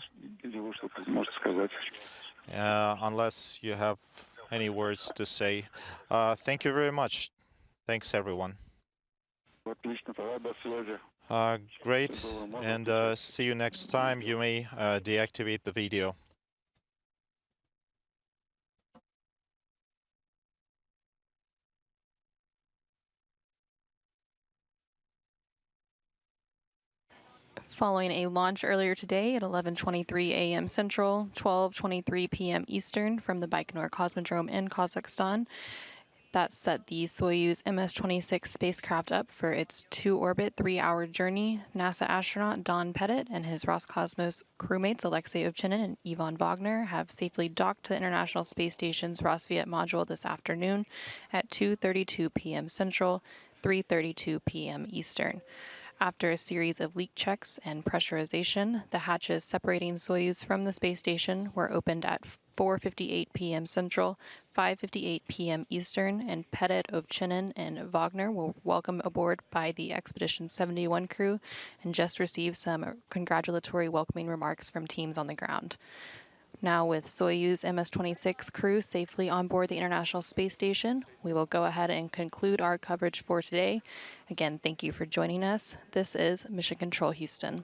Unless you have any words to say. Thank you very much. Thanks, everyone. Great, and see you next time. You may deactivate the video. Following a launch earlier today at 11:23 a.m. Central, 12:23 p.m. Eastern from the Baikonur Cosmodrome in Kazakhstan, that set the Soyuz MS-26 spacecraft up for its two-orbit, three-hour journey. NASA astronaut Don Pettit and his Roscosmos crewmates Alexey Ovchinin and Ivan Vagner have safely docked to the International Space Station's Rosviet module this afternoon at 2:32 p.m. Central, 3:32 p.m. Eastern. After a series of leak checks and pressurization, the hatches separating Soyuz from the space station were opened at 4:58 p.m. Central, 5:58 p.m. Eastern, and Pettit, Ovchinin, and Vagner were welcomed aboard by the Expedition 71 crew and just received some congratulatory welcoming remarks from teams on the ground. Now, with Soyuz MS-26 crew safely on board the International Space Station, we will go ahead and conclude our coverage for today. Again, thank you for joining us. This is Mission Control Houston.